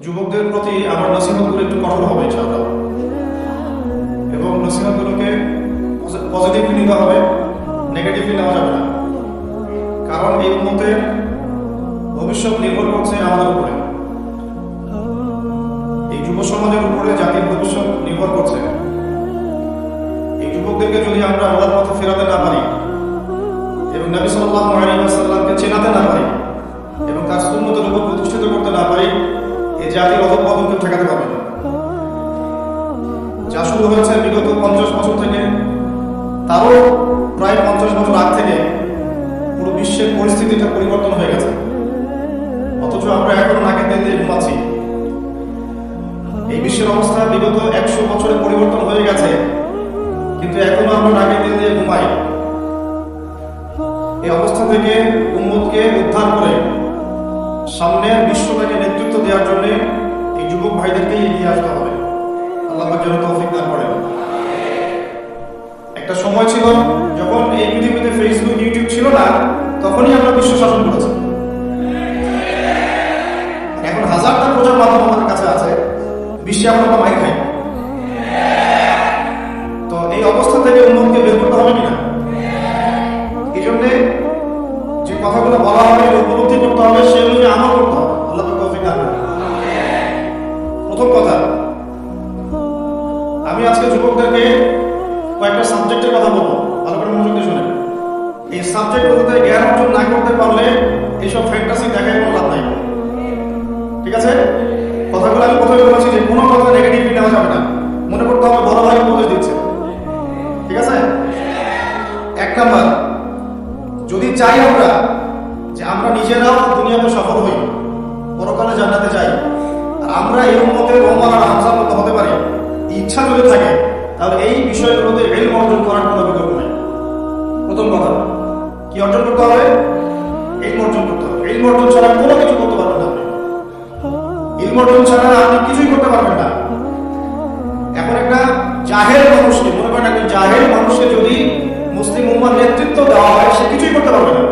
যুবকদের প্রতি আমার নসিহতগুলো একটু কঠোর হবে ইনশাআল্লাহ, এবং নসিহতগুলোকে পজিটিভলি নিতে হবে, নেগেটিভলি নেওয়া যাবে না। কারণ এই উম্মতের ভবিষ্যৎ নির্ভর করছে আমাদের উপরে, এই যুব সমাজের উপরে জাতির ভবিষ্যৎ নির্ভর করছে। এই যুবকদেরকে যদি আমরা আল্লাহর পথে ফেরাতে না পারি এবং নবী সাল্লাল্লাহু আলাইহি ওয়াসাল্লামকে চেনাতে না পারি এবং তার সুন্নতের উপর প্রতিষ্ঠিত করতে না পারি, এই জাতির অধঃপতন কেউ ঠেকাতে পারবে না। যা শুরু হয়েছে বিগত 50 বছর থেকে, তারও প্রায় 50 বছর আগ থেকে পুরো বিশ্বের পরিস্থিতিটা পরিবর্তন হয়ে গেছে, অথচ আমরা এখনো নাকে তেল দিয়ে ঘুমাচ্ছি। এই বিশ্বের অবস্থা বিগত 100 বছরে পরিবর্তন হয়ে গেছে, কিন্তু এখনো আমরা নাকে তেল দিয়ে ঘুমাই। এই অবস্থা থেকে উম্মতকে উদ্ধার করে সামনের বিশ্বটাকে নেতৃত্ব দেওয়ার জন্য এই যুবক ভাইদেরকে এগিয়ে আসতে হবে। আল্লাহ যেন তৌফিক দান করেন। একটা সময় ছিল যখন এই পৃথিবীতে ফেসবুক, ইউটিউব ছিল না, তখনই আমরা বিশ্ব শাসন করেছি। এখন হাজারটা প্রচার মাধ্যম আমাদের কাছে আছে, বিশ্বে আমরা মাইক খাই। তো এই অবস্থা থেকে উন্নতকে বের করতে হবে কিনা? এই জন্যে যে কথাগুলো বলা হয় উপলব্ধি করতে হবে, সেগুলো আমল করতে হবে। আল্লাহ তৌফিক দান করেন। প্রথম কথা, আমি আজকে যুবকদেরকে কয়েকটা সাবজেক্টের কথা বলবো, ভালো করে মনোযোগ দিয়ে শুনেন। এই সাবজেক্টগুলোতে জ্ঞান অর্জন না করতে পারলে এইসব ফ্যান্টাসি দেখায় কোনো লাভ নাই, ঠিক আছে? কথাগুলো আমি প্রথমে বলেছি যে কোনো কথা নেগেটিভলি নেওয়া যাবে না, মনে করতে হবে বড় ভাই উপদেশ দিচ্ছে, ঠিক আছে? 1 নাম্বার, যদি চাই আমরা যে আমরা নিজেরাও দুনিয়াতে সফল হই, পরকালে জান্নাতে যাই, আর আমরা এই উম্মতের ওমর আর হামজার মতো হতে পারি, ইচ্ছা যদি থাকে, তাহলে এই বিষয়গুলোতে ইলম অর্জন করার কোনো বিকল্প নেই। প্রথম কথা, কি অর্জন করতে হবে? ইলম অর্জন করতে হবে। ইলম অর্জন ছাড়া কোনো কিছু করতে পারবেন না। ইলম অর্জন ছাড়া আপনি কিছুই করতে পারবেন না। এখন একটা জাহেল মানুষকে, মনে করেন একটা জাহেল মানুষকে যদি মুসলিম উম্মার নেতৃত্ব দেওয়া হয়, সে কিছুই করতে পারবে না।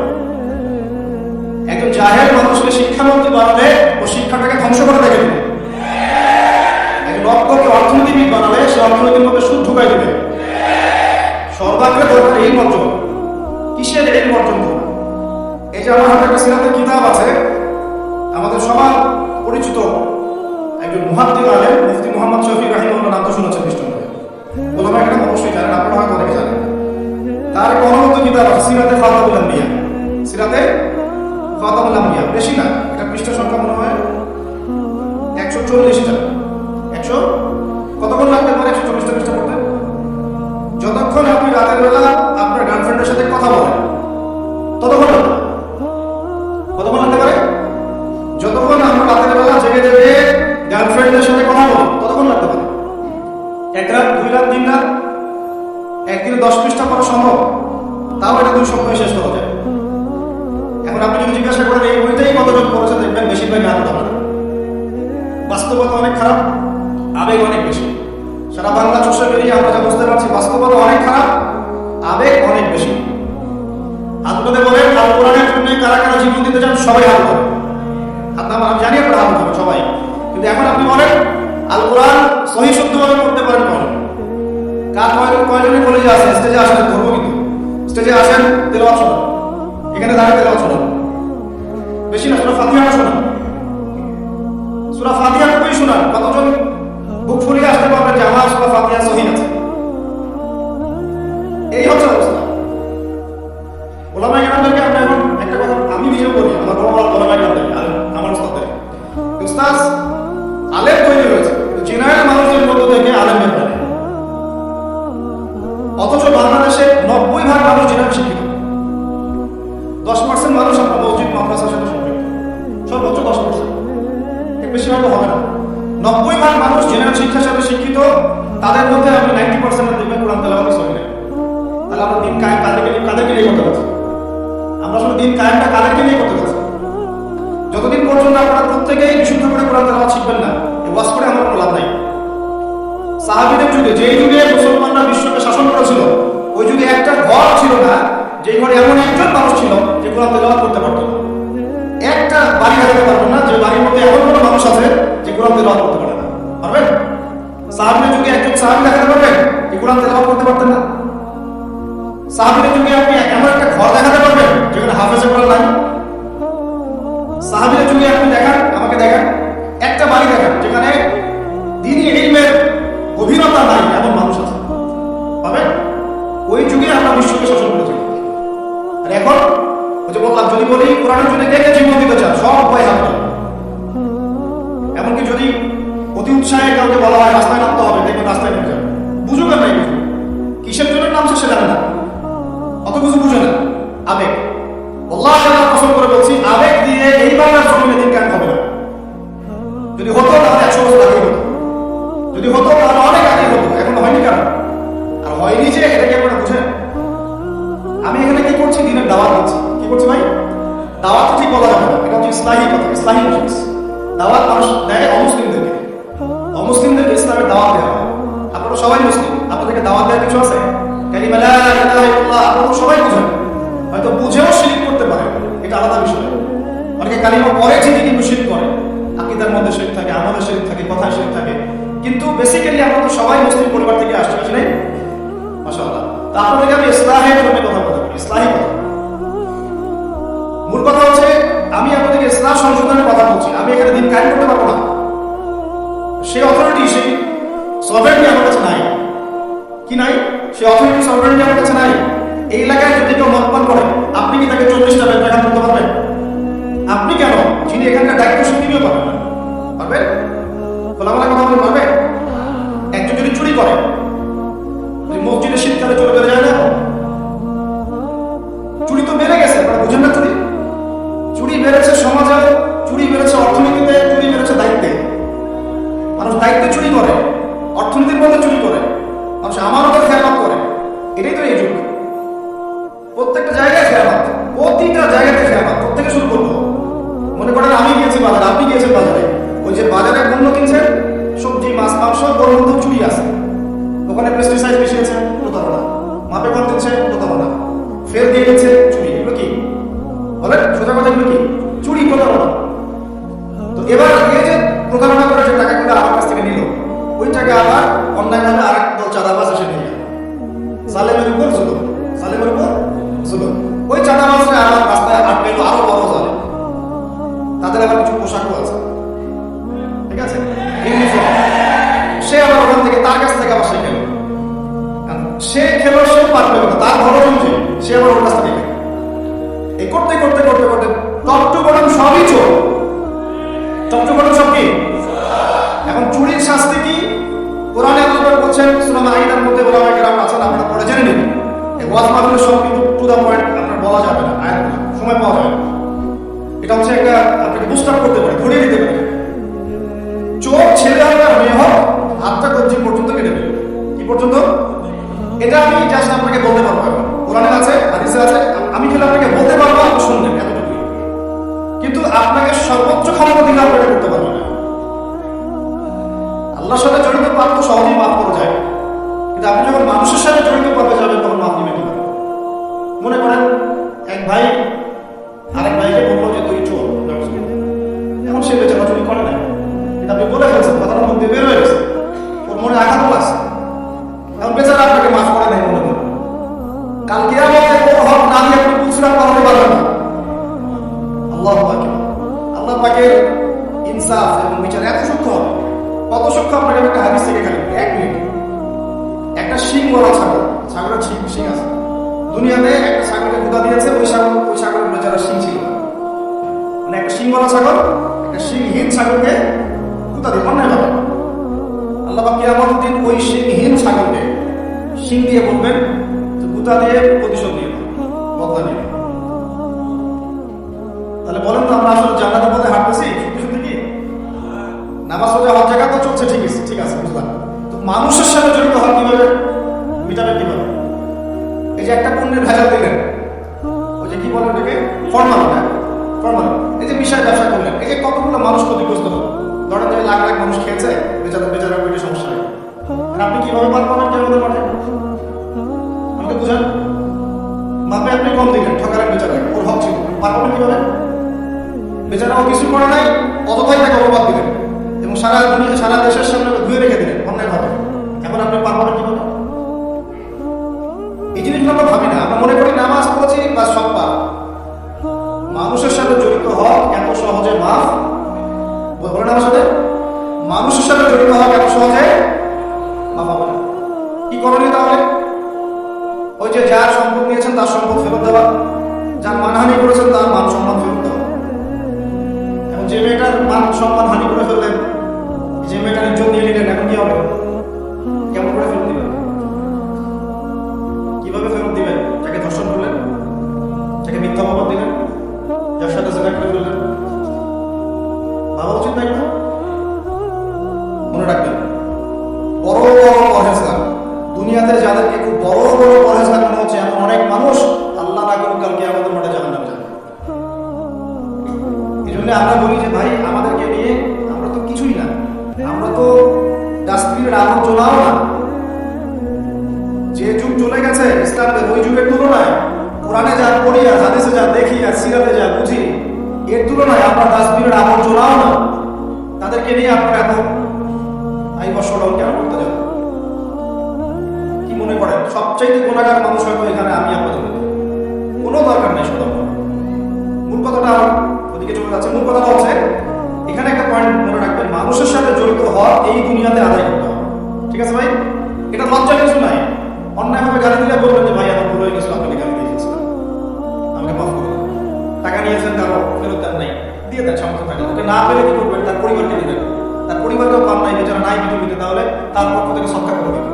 একজন জাহেল মানুষকে শিক্ষামন্ত্রী বানালে ও শিক্ষাটাকে ধ্বংস করে দেখে দেবে। একজন অজ্ঞকে অর্থনীতিবিদ বানালে সে অর্থনীতির মধ্যে সুদ ঢুকাই দেবে। সর্বাগ্রে দরকার ইলম অর্জন। কিসের ইলম অর্জন করা? এই যে আমার হাতে একটা সিরাতের কিতাব আছে, আমাদের সবার পরিচিত একজন মুহাদ্দিস আলেম মুফতি মুহাম্মদ শফি রাহিমাহুল্লাহ, নাম তো শুনেছেন নিশ্চয়ই, ওলামা একরাম অবশ্যই জানেন, আপনারা হয়তো অনেকে জানেন। তার এক অনবদ্য কিতাব আছে সিরাতে ফাতাহুল আম্বিয়া। সিরাতে ফাতাহুল আম্বিয়া, বেশি না, এটা পৃষ্ঠা সংখ্যা মনে হয় 140টা। 100 কতক্ষণ লাগতে পারে 140টা পৃষ্ঠা পড়তে? যতক্ষণ আপনি রাতের বেলা আপনার গার্লফ্রেন্ডের সাথে কথা বলেন ততক্ষণ লাগবে। কতক্ষণ লাগতে পারে? যতক্ষণ আমরা রাতের বেলা জেগে জেগে গার্লফ্রেন্ডের সাথে কথা বলি ততক্ষণ লাগতে পারে। 1 রাত, 2 রাত, 3 রাত, একদিনে 10 পৃষ্ঠা পড়া সম্ভব, তাও এটা 2 সপ্তাহে শেষ করা যায়। এখন আপনি যদি জিজ্ঞাসা করেন এই বইটাই কতজন পড়েছে, দেখবেন বেশিরভাগ আনন্দ হবে না। বাস্তবতা অনেক খারাপ, আবেগ অনেক বেশি। সারা বাংলা চষে বেরিয়ে আমরা যা বুঝতে পারছি, বাস্তবতা অনেক খারাপ, আবেগ অনেক বেশি। হাত তুলে বলেন আল কোরআনের জন্য কারা কারা জীবন দিতে চান, সবাই হাত ধরে। আমি জানি আপনারা হাত ধরেন সবাই, কিন্তু এখন আপনি বলেন আল কোরআন সহি শুদ্ধভাবে পড়তে পারেন বলেন। কার কয়জনের কলেজে আসেন, স্টেজে আসেন, ধরবো কিন্তু স্টেজে আসেন, তেলাওয়াত শোনান, এখানে দাঁড়িয়ে তেলাওয়াত শোনান, বেশি না, সূরা ফাতিহা শোনান, সূরা ফাতিহা কই শোনান। কতজন বুক ফুলিয়ে আসতে পারবেন যে আমার সূরা ফাতিহা সহিহ আছে? এই হচ্ছে অবস্থা। ওলামা কেরামদেরকে আমরা এখন একটা কথা আমি নিজেও বলি, আমার বড় বড় ওলামা কেরামদেরকে, আমার উস্তাদদের, উস্তাদ আলেম তৈরি হয়েছে, জেনারেল মানুষদের মধ্য থেকে আলেম বের হয়। অথচ বাংলাদেশে 90% মানুষ জেনারেল শিক্ষিত, 10% মানুষ আপনার মসজিদ মাদ্রাসার সাথে সম্পৃক্ত, সর্বোচ্চ 10%, এর বেশি হয়তো হবে না। 90% মানুষ জেনারেল শিক্ষার সাথে শিক্ষিত, তাদের মধ্যে আপনি 90% দেখবেন কোরআন তেলাওয়াত সহি নেই। তাহলে আমরা দিন কায়েম কাদেরকে নিয়ে করতে পারছি? আমরা আসলে দিন কায়েমটা কাদেরকে নিয়ে করতে পারছি? যতদিন পর্যন্ত আপনারা প্রত্যেকেই বিশুদ্ধ করে কোরআন তেলাওয়াত শিখবেন না, এই ওয়াজ করে আমার কোনো লাভ নাই। সাহাবীদের যুগে, যেই যুগে মুসলমানরা বিশ্বকে শাসন করেছিল, ওই যুগে একটা ঘর ছিল না যে ঘরে এমন একজন মানুষ ছিল যে কোরআন তেলাওয়াত করতে পারত। একটা বাড়ি হারাতে পারবেন না যে বাড়ির মধ্যে এমন কোনো মানুষ আছে যে কোরআন কোরআন তেলাওয়াত করতে পারে না? পারবেন? সাহাবীদের যুগে একজন সাহাবী দেখাতে পারবেন এই কোরআন তেলাওয়াত করতে পারতেন না? সাহাবীদের যুগে আপনি এমন একটা ঘর দেখাতে পারবেন যেখানে হাফেজে কোরআন নাই? সাহাবীদের যুগে আপনি দেখান, আমাকে দেখান একটা বাড়ি দেখান যেখানে দ্বীনি ইলমের গভীরতা নাই এমন মানুষ আছে, পাবেন? ওই যুগে আমরা বিশ্বকে শাসন করেছি। আর এখন ওই যে বললাম, যদি বলি কোরআনের জন্য কে কে জীবন দিতে চান, সব ভয় হাত তোলেন। এমনকি যদি অতি উৎসাহে কাউকে বলা হয় রাস্তায় নামতে হবে, দেখবেন রাস্তায় নেমে যাবে। বুঝুক আর নাই বুঝুক, কিসের জন্য নামছে সে জানে না, অত কিছু বুঝে না, আবেগ। আল্লাহ তাআলা কসম করে বলছি, আবেগ দিয়ে এই বাংলার জমিনে দিন কায়েম হবে না। যদি হতো তাহলে 100 বছর আগে হতো, যদি হতো তাহলে অনেক আগে হতো, এখন হয়নি কেন? আর হয়নি যে এটাকে আপনারা বুঝেন। আমি এখানে কি করছি? দিনের দাওয়াত দিচ্ছি। কি করছি ভাই? দাওয়াত তো ঠিক বলা যাবে না, এটা হচ্ছে ইসলাহী কথা, ইসলাহী মজলিস। দাওয়াত মানুষ দেয় অমুসলিমদেরকে, অমুসলিমদেরকে ইসলামের দাওয়াত দেওয়া হয়। আপনারা সবাই মুসলিম, আপনাদেরকে দাওয়াত দেওয়ার কিছু আছে? কালিমা লা ইলাহা ইল্লাল্লাহ আপনারা সবাই বুঝেন, হয়তো বুঝেও শিরক করতে পারে, এটা আলাদা বিষয়। অনেকে কালিমা পড়ে ঠিকই কিন্তু শিরক করে, আকীদার মধ্যে শিরক থাকে, আমলে শিরক থাকে, কথায় শিরক থাকে, কিন্তু বেসিক্যালি আমরা তো সবাই মুসলিম পরিবার থেকে আসছি, বুঝি নাই? মাশাআল্লাহ। তা আপনাদেরকে আমি ইসলাহের জন্য কথা বলতে পারি, ইসলাহী কথা। মূল কথা হচ্ছে আমি আপনাদেরকে ইসলাম সংশোধনের কথা বলছি। আমি এখানে দিন কায়েম করতে পারবো না, সেই অথরিটি, সেই সভরেনিটি আমার কাছে নাই। কি নাই? সেই অথরিটি, সভরেনিটি আমার কাছে নাই। এই এলাকায় যদি কেউ মতপান করে, আপনি কি তাকে 40টা ব্যাপার করতে পারবেন? আপনি কেন, যিনি এখানকার দায়িত্বশীল তিনিও পারবেন না। পারবেন? খোলামেলা কথা বলতে পারবেন? একজন যদি চুরি করে, মসজিদে শীতকালে চলে বেড়ে যায় না, চুরি তো বেড়ে গেছে, আপনারা বুঝেন না? চুরি বেড়েছে সমাজে, চুরি বেড়েছে অর্থনীতিতে, চুরি বেড়েছে দায়িত্বে। মানুষ দায়িত্বে চুরি করে, অর্থনীতির মধ্যে চুরি করে, মানুষ আমানতের খেয়ানত করে। এটাই তো এই যুগ। প্রত্যেকটা জায়গায় খেয়ানত, প্রতিটা জায়গাতে খেয়ানত। প্রত্যেকে শুরু করবো। মনে করেন আমি গিয়েছি বাজারে, আপনি গিয়েছেন বাজারে, ওই যে বাজারে পণ্য কিনছেন, সবজি মাছ মাংস, ওর মধ্যে চুরি আছে। ওখানে পেস্টিসাইড মিশিয়েছে, প্রতারণা। মাপে কম দিচ্ছে, প্রতারণা। ফের দিয়ে দিচ্ছে, চুরি। এগুলো কি বলেন? সোজা কথা, এগুলো কি? চুরি, প্রতারণা। তো এবার এই যে প্রতারণা করে যে টাকাগুলো আমার কাছ থেকে নিল, ওই টাকা আবার অন্যায়ভাবে আর এক দল চাঁদাবাজ এসে নিয়ে গেল। সালেমের উপর জুলুম, সালেমের উপর জুলুম। ওই চাঁদাবাজরা আবার রাস্তায় আটকাইল, আরো বড় জালেম। তাদের আবার কিছু পোশাকও আছে, ঠিক আছে, ইউনিফর্ম। সে আবার ওখান থেকে, তার কাছ থেকে আবার সে খেলো। সে খেলো, সেও পারবে না, তার বড় জমছে, সে আবার ওর কাছ থেকে খেলো। এই করতে করতে করতে করতে টপটুকরণ সবই চোর। টপটুকরণ সব কি? এখন চুরির শাস্তি কি? কোরআনে আল্লাহ বলছেন, সূরা মাইদার মধ্যে ওলামায়ে কেরাম আছেন, আপনারা পড়ে জেনে নিন। এই ওয়াজ মাহফিলের সব কিন্তু টু দা পয়েন্ট আপনার বলা যাবে না, আয়াতগুলো সময় পাওয়া যাবে না। এটা হচ্ছে একটা আপনাকে বুস্টার করতে পারে, ধরিয়ে দিতে পারে। চোর ছেলে হোক আর মেয়ে হোক, হাতটা কবজি পর্যন্ত কেটে দেবে। কি পর্যন্ত? এটা আমি জাস্ট আপনাকে বলতে পারবো। এখন কোরআনে আছে, হাদিসে আছে, আমি কিন্তু আপনাকে বলতে পারবো, আপনি শুনলেন, এতটুকু। কিন্তু আপনাকে সর্বোচ্চ ক্ষমতা দিলে আপনাকে করতে পারবেন না। আল্লাহর সাথে জড়িত পাপ তো সহজেই মাফ করা যায়, কিন্তু আপনি যখন মানুষের সাথে জড়িত পাপে যাবেন তখন মাফ দিবেন কিভাবে? মনে করেন এক ভাই আরেক ভাইকে বললো যে তুই চোর, এখন সে বেচারা চুরি করে না, কিন্তু আপনি বলে ফেলছেন, কথাটা মধ্যে বের হয়ে গেছে, ওর মনে আঘাত লাগছে, এখন বেচারা আপনাকে মাফ করে নাই মনে করেন। কাল কিয়ামতে ওর হক না দিয়ে আপনি পুরস্কার পাওয়াতে পারবেন না। আল্লাহু আকবার। আল্লাহ পাকের ইনসাফ এবং বিচার এত সূক্ষ্ম হবে। কত সূক্ষ্ম আপনাকে একটা হাদিস থেকে খালি 1 মিনিট। একটা শিং বলা ছাগল, ছাগলের শিং আছে। দুনিয়াতে একটা ছাগলকে গুদা দিয়েছে, ওই ছাগলের বেচারা শিং ছিল না। মানে একটা শিং বলা ছাগল, একটা শিংহীন ছাগলকে গুদা দিয়ে অন্যায় ভাবে আল্লাহ পাক কিয়ামতের দিন ওই শিংহীন ছাগলকে শিং দিয়ে বলবেন, গুদা দিয়ে প্রতিশোধ নিয়ে বদলা নিয়ে। তাহলে বলেন তো, আমরা আসলে জান্নাতের পথে হাঁটতেছি সত্যি সত্যি কি? নামাজ রোজা হজ জাকাত তো চলছে, ঠিক আছে বুঝলাম। তো মানুষের সাথে জড়িত হওয়া কিভাবে মিটাবে কিভাবে? এই যে একটা পণ্যের ভেজাল দিলেন, ওই যে কি বলেন ওটাকে, ফরমালিন। ফরমালিন। এই যে বিষয় ব্যবসা করলেন, এই যে কতগুলো মানুষ ক্ষতিগ্রস্ত হলো। ধরেন যে লাখ লাখ মানুষ খেয়েছে, বেচারা ওইটা সমস্যা নেই। আপনি কিভাবে পার পাবেন কেমন মাঠে? আমাকে বুঝান। মাপে আপনি কম দিলেন, ঠকালেন বেচারা, ওর হক ছিল, পার পাবেন কিভাবে? বেচারা ও কিছু করে নাই, অতটাই তাকে অপবাদ দিলেন এবং এবং সারা দুনিয়া সারা দেশের সামনে ধুয়ে রেখে দিলেন অন্যায়ভাবে। এখন আপনি পার পাবেন কিভাবে? এই জিনিসগুলো আমরা ভাবি না, আমরা মনে করি নামাজ পড়েছি বা সব পার। মানুষের সাথে জড়িত হওয়া এত সহজে মাফ বলে না, আমার সাথে মানুষের সাথে জড়িত হওয়া এত সহজে মাফ হবে না। কি করণীয় তাহলে? ওই যে যার সম্পদ নিয়েছেন তার সম্পদ ফেরত দেওয়া, যার মানহানি করেছেন তার মান সম্মান ফেরত দেওয়া। এখন যে মেয়েটার মান সম্মান হানি করে ফেললেন, যে মেয়েটার ইজ্জত নিয়ে নিলেন, এখন কি হবে? কেমন করে ফেরত দিবেন? কিভাবে ফেরত দিবেন? যাকে ধর্ষণ করলেন, যাকে মিথ্যা অপবাদ দিলেন, যার সাথে জেনা করে ফেললেন, ভাবা উচিত তাই না? মনে রাখবেন, বড় বড় পরহেজগার দুনিয়াতে যাদেরকে খুব বড় বড় পরহেজগার মনে হচ্ছে, এমন অনেক মানুষ আল্লাহ না করুক কালকে আমাদের মাঠে জাহান্নামে যাবে। এই জন্য আমরা বলি যে ভাই আমাদেরকে নিয়ে আমরা তো কিছুই না, আমরা তো ডাস্টবিনের আবর্জনাও না। যে যুগ চলে গেছে ইসলামের, ওই যুগের তুলনায় কোরআনে যা পড়ি আর হাদিসে যা দেখি আর সিরাতে যা বুঝি, এর তুলনায় আমরা ডাস্টবিনের আবর্জনাও না। তাদেরকে নিয়ে আপনারা এত আইবসরণ কেন করতে যাবেন? কি মনে করেন সবচাইতে গুণাগার মানুষ হয়তো এখানে আমি আপনাদের মধ্যে? কোনো দরকার নেই সতর্ক। মূল কথাটা ওদিকে চলে যাচ্ছে। মূল কথাটা হচ্ছে এখানে একটা পয়েন্ট মনে রাখবেন, মানুষের সাথে জড়িত হওয়া এই দুনিয়াতে আদায় করতে হবে। ঠিক আছে ভাই? এটা লজ্জা কিছু নাই। অন্যায়ভাবে গালি দিলে বলবেন যে ভাই আমার ভুল হয়ে গেছিল, আপনাকে গালি দিয়েছিলাম, আমাকে মাফ করে দেন। টাকা নিয়েছেন কারো ফেরত দেন নাই, দিয়ে দেন, সমস্যা থাকে। ওকে না পেলে কি করবেন? তার পরিবারকে দিবেন। তার পরিবারকেও পান নাই, বেচারা নাই পৃথিবীতে, তাহলে তার পক্ষ থেকে সৎকার করে দিবেন।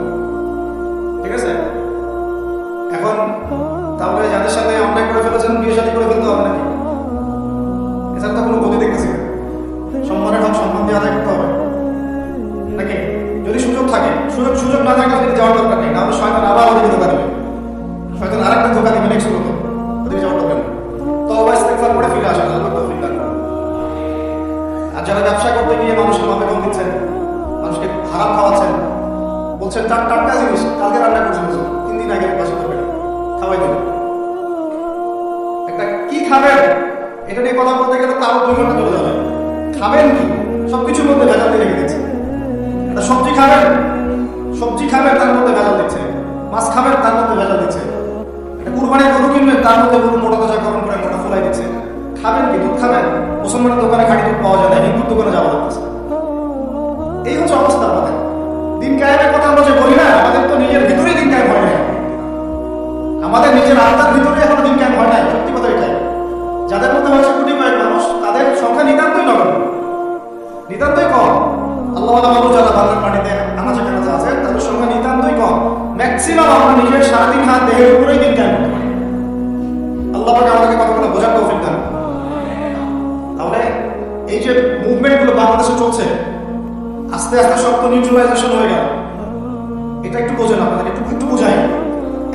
ঠিক আছে? এখন তাহলে যাদের সাথে অন্যায় করে ফেলেছেন বিয়ে শাদী করে ফেলতে হবে নাকি? এছাড়া তো কোনো গতি দেখতেছি না। সম্মানের হক সম্মান দিয়ে আদায় করতে হবে নাকি? যদি সুযোগ থাকে, সুযোগ না থাকলে ওদিকে যাওয়ার দরকার নেই, নাহলে শয়তান আবার ওদিকে ধোকা দেবে। শয়তান আরেকটা ধোকা দেবে নেক্সট লোকে, ওদিকে যাওয়ার দরকার নেই। তওবা ইস্তেগফার করে ফিরে আসেন, আল্লাহ তৌফিক দান করুন। আর যারা ব্যবসা করতে গিয়ে মানুষের মাপে কম দিচ্ছেন, মানুষকে হারাম খাওয়াচ্ছেন, বলছেন টাটকা জিনিস কালকে রান্না করছেন, 3 দিন আগে বাসা করবেন, খাওয়াই দেবেন। একটা কি খাবেন এটা নিয়ে কথা বলতে গেলে তো আরো 2 ঘন্টা চলে যাবে। খাবেন কি? সবকিছুর মধ্যে ভেজাল দিয়ে রেখে দিচ্ছে। একটা সবজি খাবেন তার মধ্যে ভেজাল দিচ্ছে, মাছ খাবেন তার মধ্যে ভেজাল দিচ্ছে, একটা কুরবানির গরু কিনবেন তার মধ্যে গরু মোটা তাজাকরণ করে মোটা ফুলাই দিচ্ছে। খাবেন কি? দুধ খাবেন? মুসলমানের দোকানে খাঁটি দুধ পাওয়া যায় না, হিন্দুর দোকানে যাওয়া লাগতেছে। এই হচ্ছে অবস্থা আমাদের। দিন কায়েমের কথা আমরা যে বলি না, আমাদের তো নিজের ভিতরেই দিন কায়েম হয় না। আমাদের নিজের আত্মার ভিতরে এখনো দিন কায়েম হয় না। সত্যি কথা এটাই। যাদের মধ্যে হচ্ছে কোটি কয়েক মানুষ, তাদের সংখ্যা নিতান্তই নগণ্য, নিতান্তই কম। আল্লাহ মানুষ যারা বাংলার মাটিতে আনাচে কানাচে আছে, তাদের সংখ্যা নিতান্তই কম। ম্যাক্সিমাম আমরা নিজের সারাদিন হাত দেহের উপরেই দিন কায়েম করতে পারি। আল্লাহ পাকে আমাদেরকে কথাগুলো বোঝার তৌফিক দান। তাহলে এই যে মুভমেন্টগুলো বাংলাদেশে চলছে, আস্তে আস্তে সব তো নিউট্রালাইজেশন হয়ে গেল। এটা একটু বোঝেন, আপনাদের একটু বোঝাই।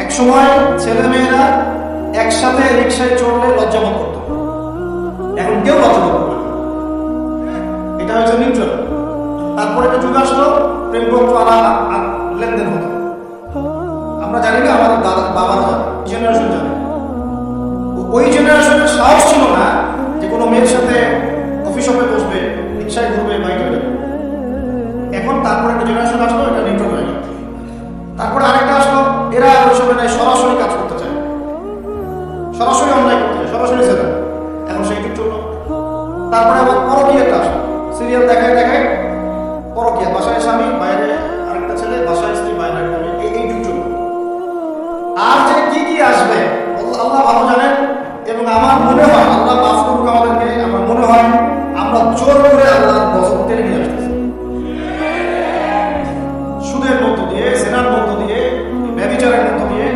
এক সময় ছেলে মেয়েরা একসাথে রিক্সায় চড়লে লজ্জাবোধ করত, এখন কেউ লজ্জাবোধ করে না। এটা হচ্ছে নিউট্রাল। তারপরে একটা যুগ আসলো, প্রেমপত্র লেনদেন হতো। আমরা জানি না, আমাদের দাদা বাবারা জানে, জেনারেশন জানে। ওই জেনারেশনের সাহস ছিল না যে কোনো মেয়ের সাথে কফি শপে বসবে, রিক্সায় ঘুরবে, বাইকে যাবে। এখন তারপরে একটা জেনারেশন আসলো, এটা নিউট্রাল হয়ে গেল। তারপরে আরেকটা আসলো, এরা ওইসবে নাই, সরাসরি কাজ করতে চায়, সরাসরি অনলাইন করতে চায়, সরাসরি সেটা। এখন সেই যুগ চললো। তারপরে আবার পরকীয়াটা আসলো, সিরিয়াল দেখায় পরকীয়া, বাসায় স্বামী, বাইরে আরেকটা ছেলে, বাসায় স্ত্রী, বাইরে আরেকটা মেয়ে। এই যুগ চললো। আর যে কি আসবে আল্লাহ ভালো জানেন। এবং আমার মনে হয়, আল্লাহ মাফ করুক আমাদেরকে, আমার মনে হয় আমরা জোর করে আল্লাহর গজব টেনে নিয়ে আসতেছি। সুদের মধ্য দিয়ে, জেনার মধ্য দিয়ে, ব্যভিচারের মধ্য দিয়ে,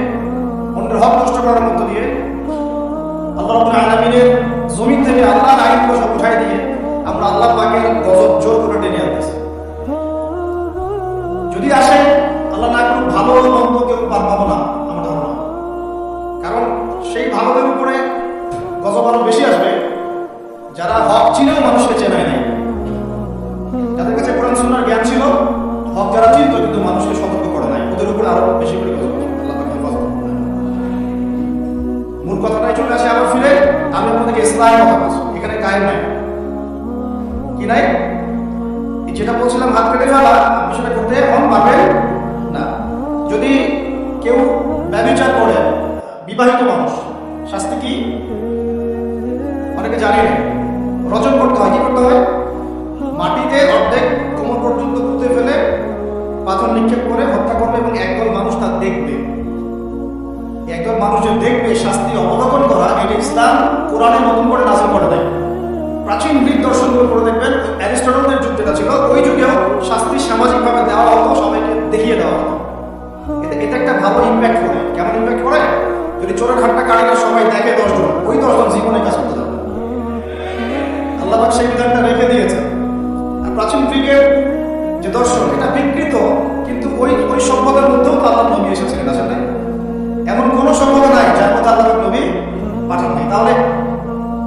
অন্যের হক নষ্ট করার মধ্য দিয়ে, আল্লাহ রাব্বুল আলামিনের জমিন থেকে আল্লাহর আইনগুলো সব উঠাই দিয়ে আমরা আল্লাহ পাকের গজব জোর করে টেনে আনতেছি। যদি আসে, আল্লাহ না করুক, ভালো মন্দ কেউ পার পাবো না আমার ধারণা। কারণ সেই ভালোদের উপরে গজব আরো বেশি আসবে যারা হক চিনেও মানুষকে চেনায় নাই, যাদের কাছে কোরআন সুন্নাহর জ্ঞান ছিল, হক যারা চিনত কিন্তু মানুষকে সতর্ক করে নাই, ওদের উপরে আরো বেশি করে গজব আসবে। আল্লাহ পাক হেফাজত করুন। মূল কথাটাই চলে আসে আবার ফিরে, আমি আপনাদেরকে ইসলামের কথা বলছি, এখানে কায়েম নাই, কি নাই? এই যেটা বলছিলাম হাত কেটে ফেলা, সেটা করতে এখন পারবেন না। যদি কেউ ব্যভিচার করে, বিবাহিত মানুষ, শাস্তি কি অনেকে জানে না। রজম করতে হয়। কি করতে হয়? মাটিতে অর্ধেক কোমর পর্যন্ত পুঁতে ফেলে পাথর নিক্ষেপ করে হত্যা করবে এবং একদল মানুষ তা দেখবে। একদল মানুষ যে দেখবে শাস্তি অবলোকন করা, এটা ইসলাম কোরআনে নতুন করে নাযিল করে দেয়। প্রাচীন গ্রিক দর্শনগুলো করে দেখবেন, অ্যারিস্টটলের যুগ যেটা ছিল, ওই যুগেও শাস্তি সামাজিকভাবে দেওয়া হতো, সবাইকে দেখিয়ে দেওয়া হতো। এটা একটা ভালো ইম্প্যাক্ট করে। কেমন ইম্প্যাক্ট করে? যদি চোরের হাতটা কাটিয়ে সবাই দেখে 10 জন, ওই 10 জন জীবনে কাজ করতে যাবে। আল্লাহ পাক সেই বিধানটা রেখে দিয়েছে। আর প্রাচীন গ্রিকের যে দর্শন, এটা বিকৃত, কিন্তু ওই সভ্যতার মধ্যেও তো আল্লাহ নবী এসেছিলেন, আসলে এমন কোন সভ্যতা নাই যার মধ্যে আল্লাহ নবী পাঠান নাই। তাহলে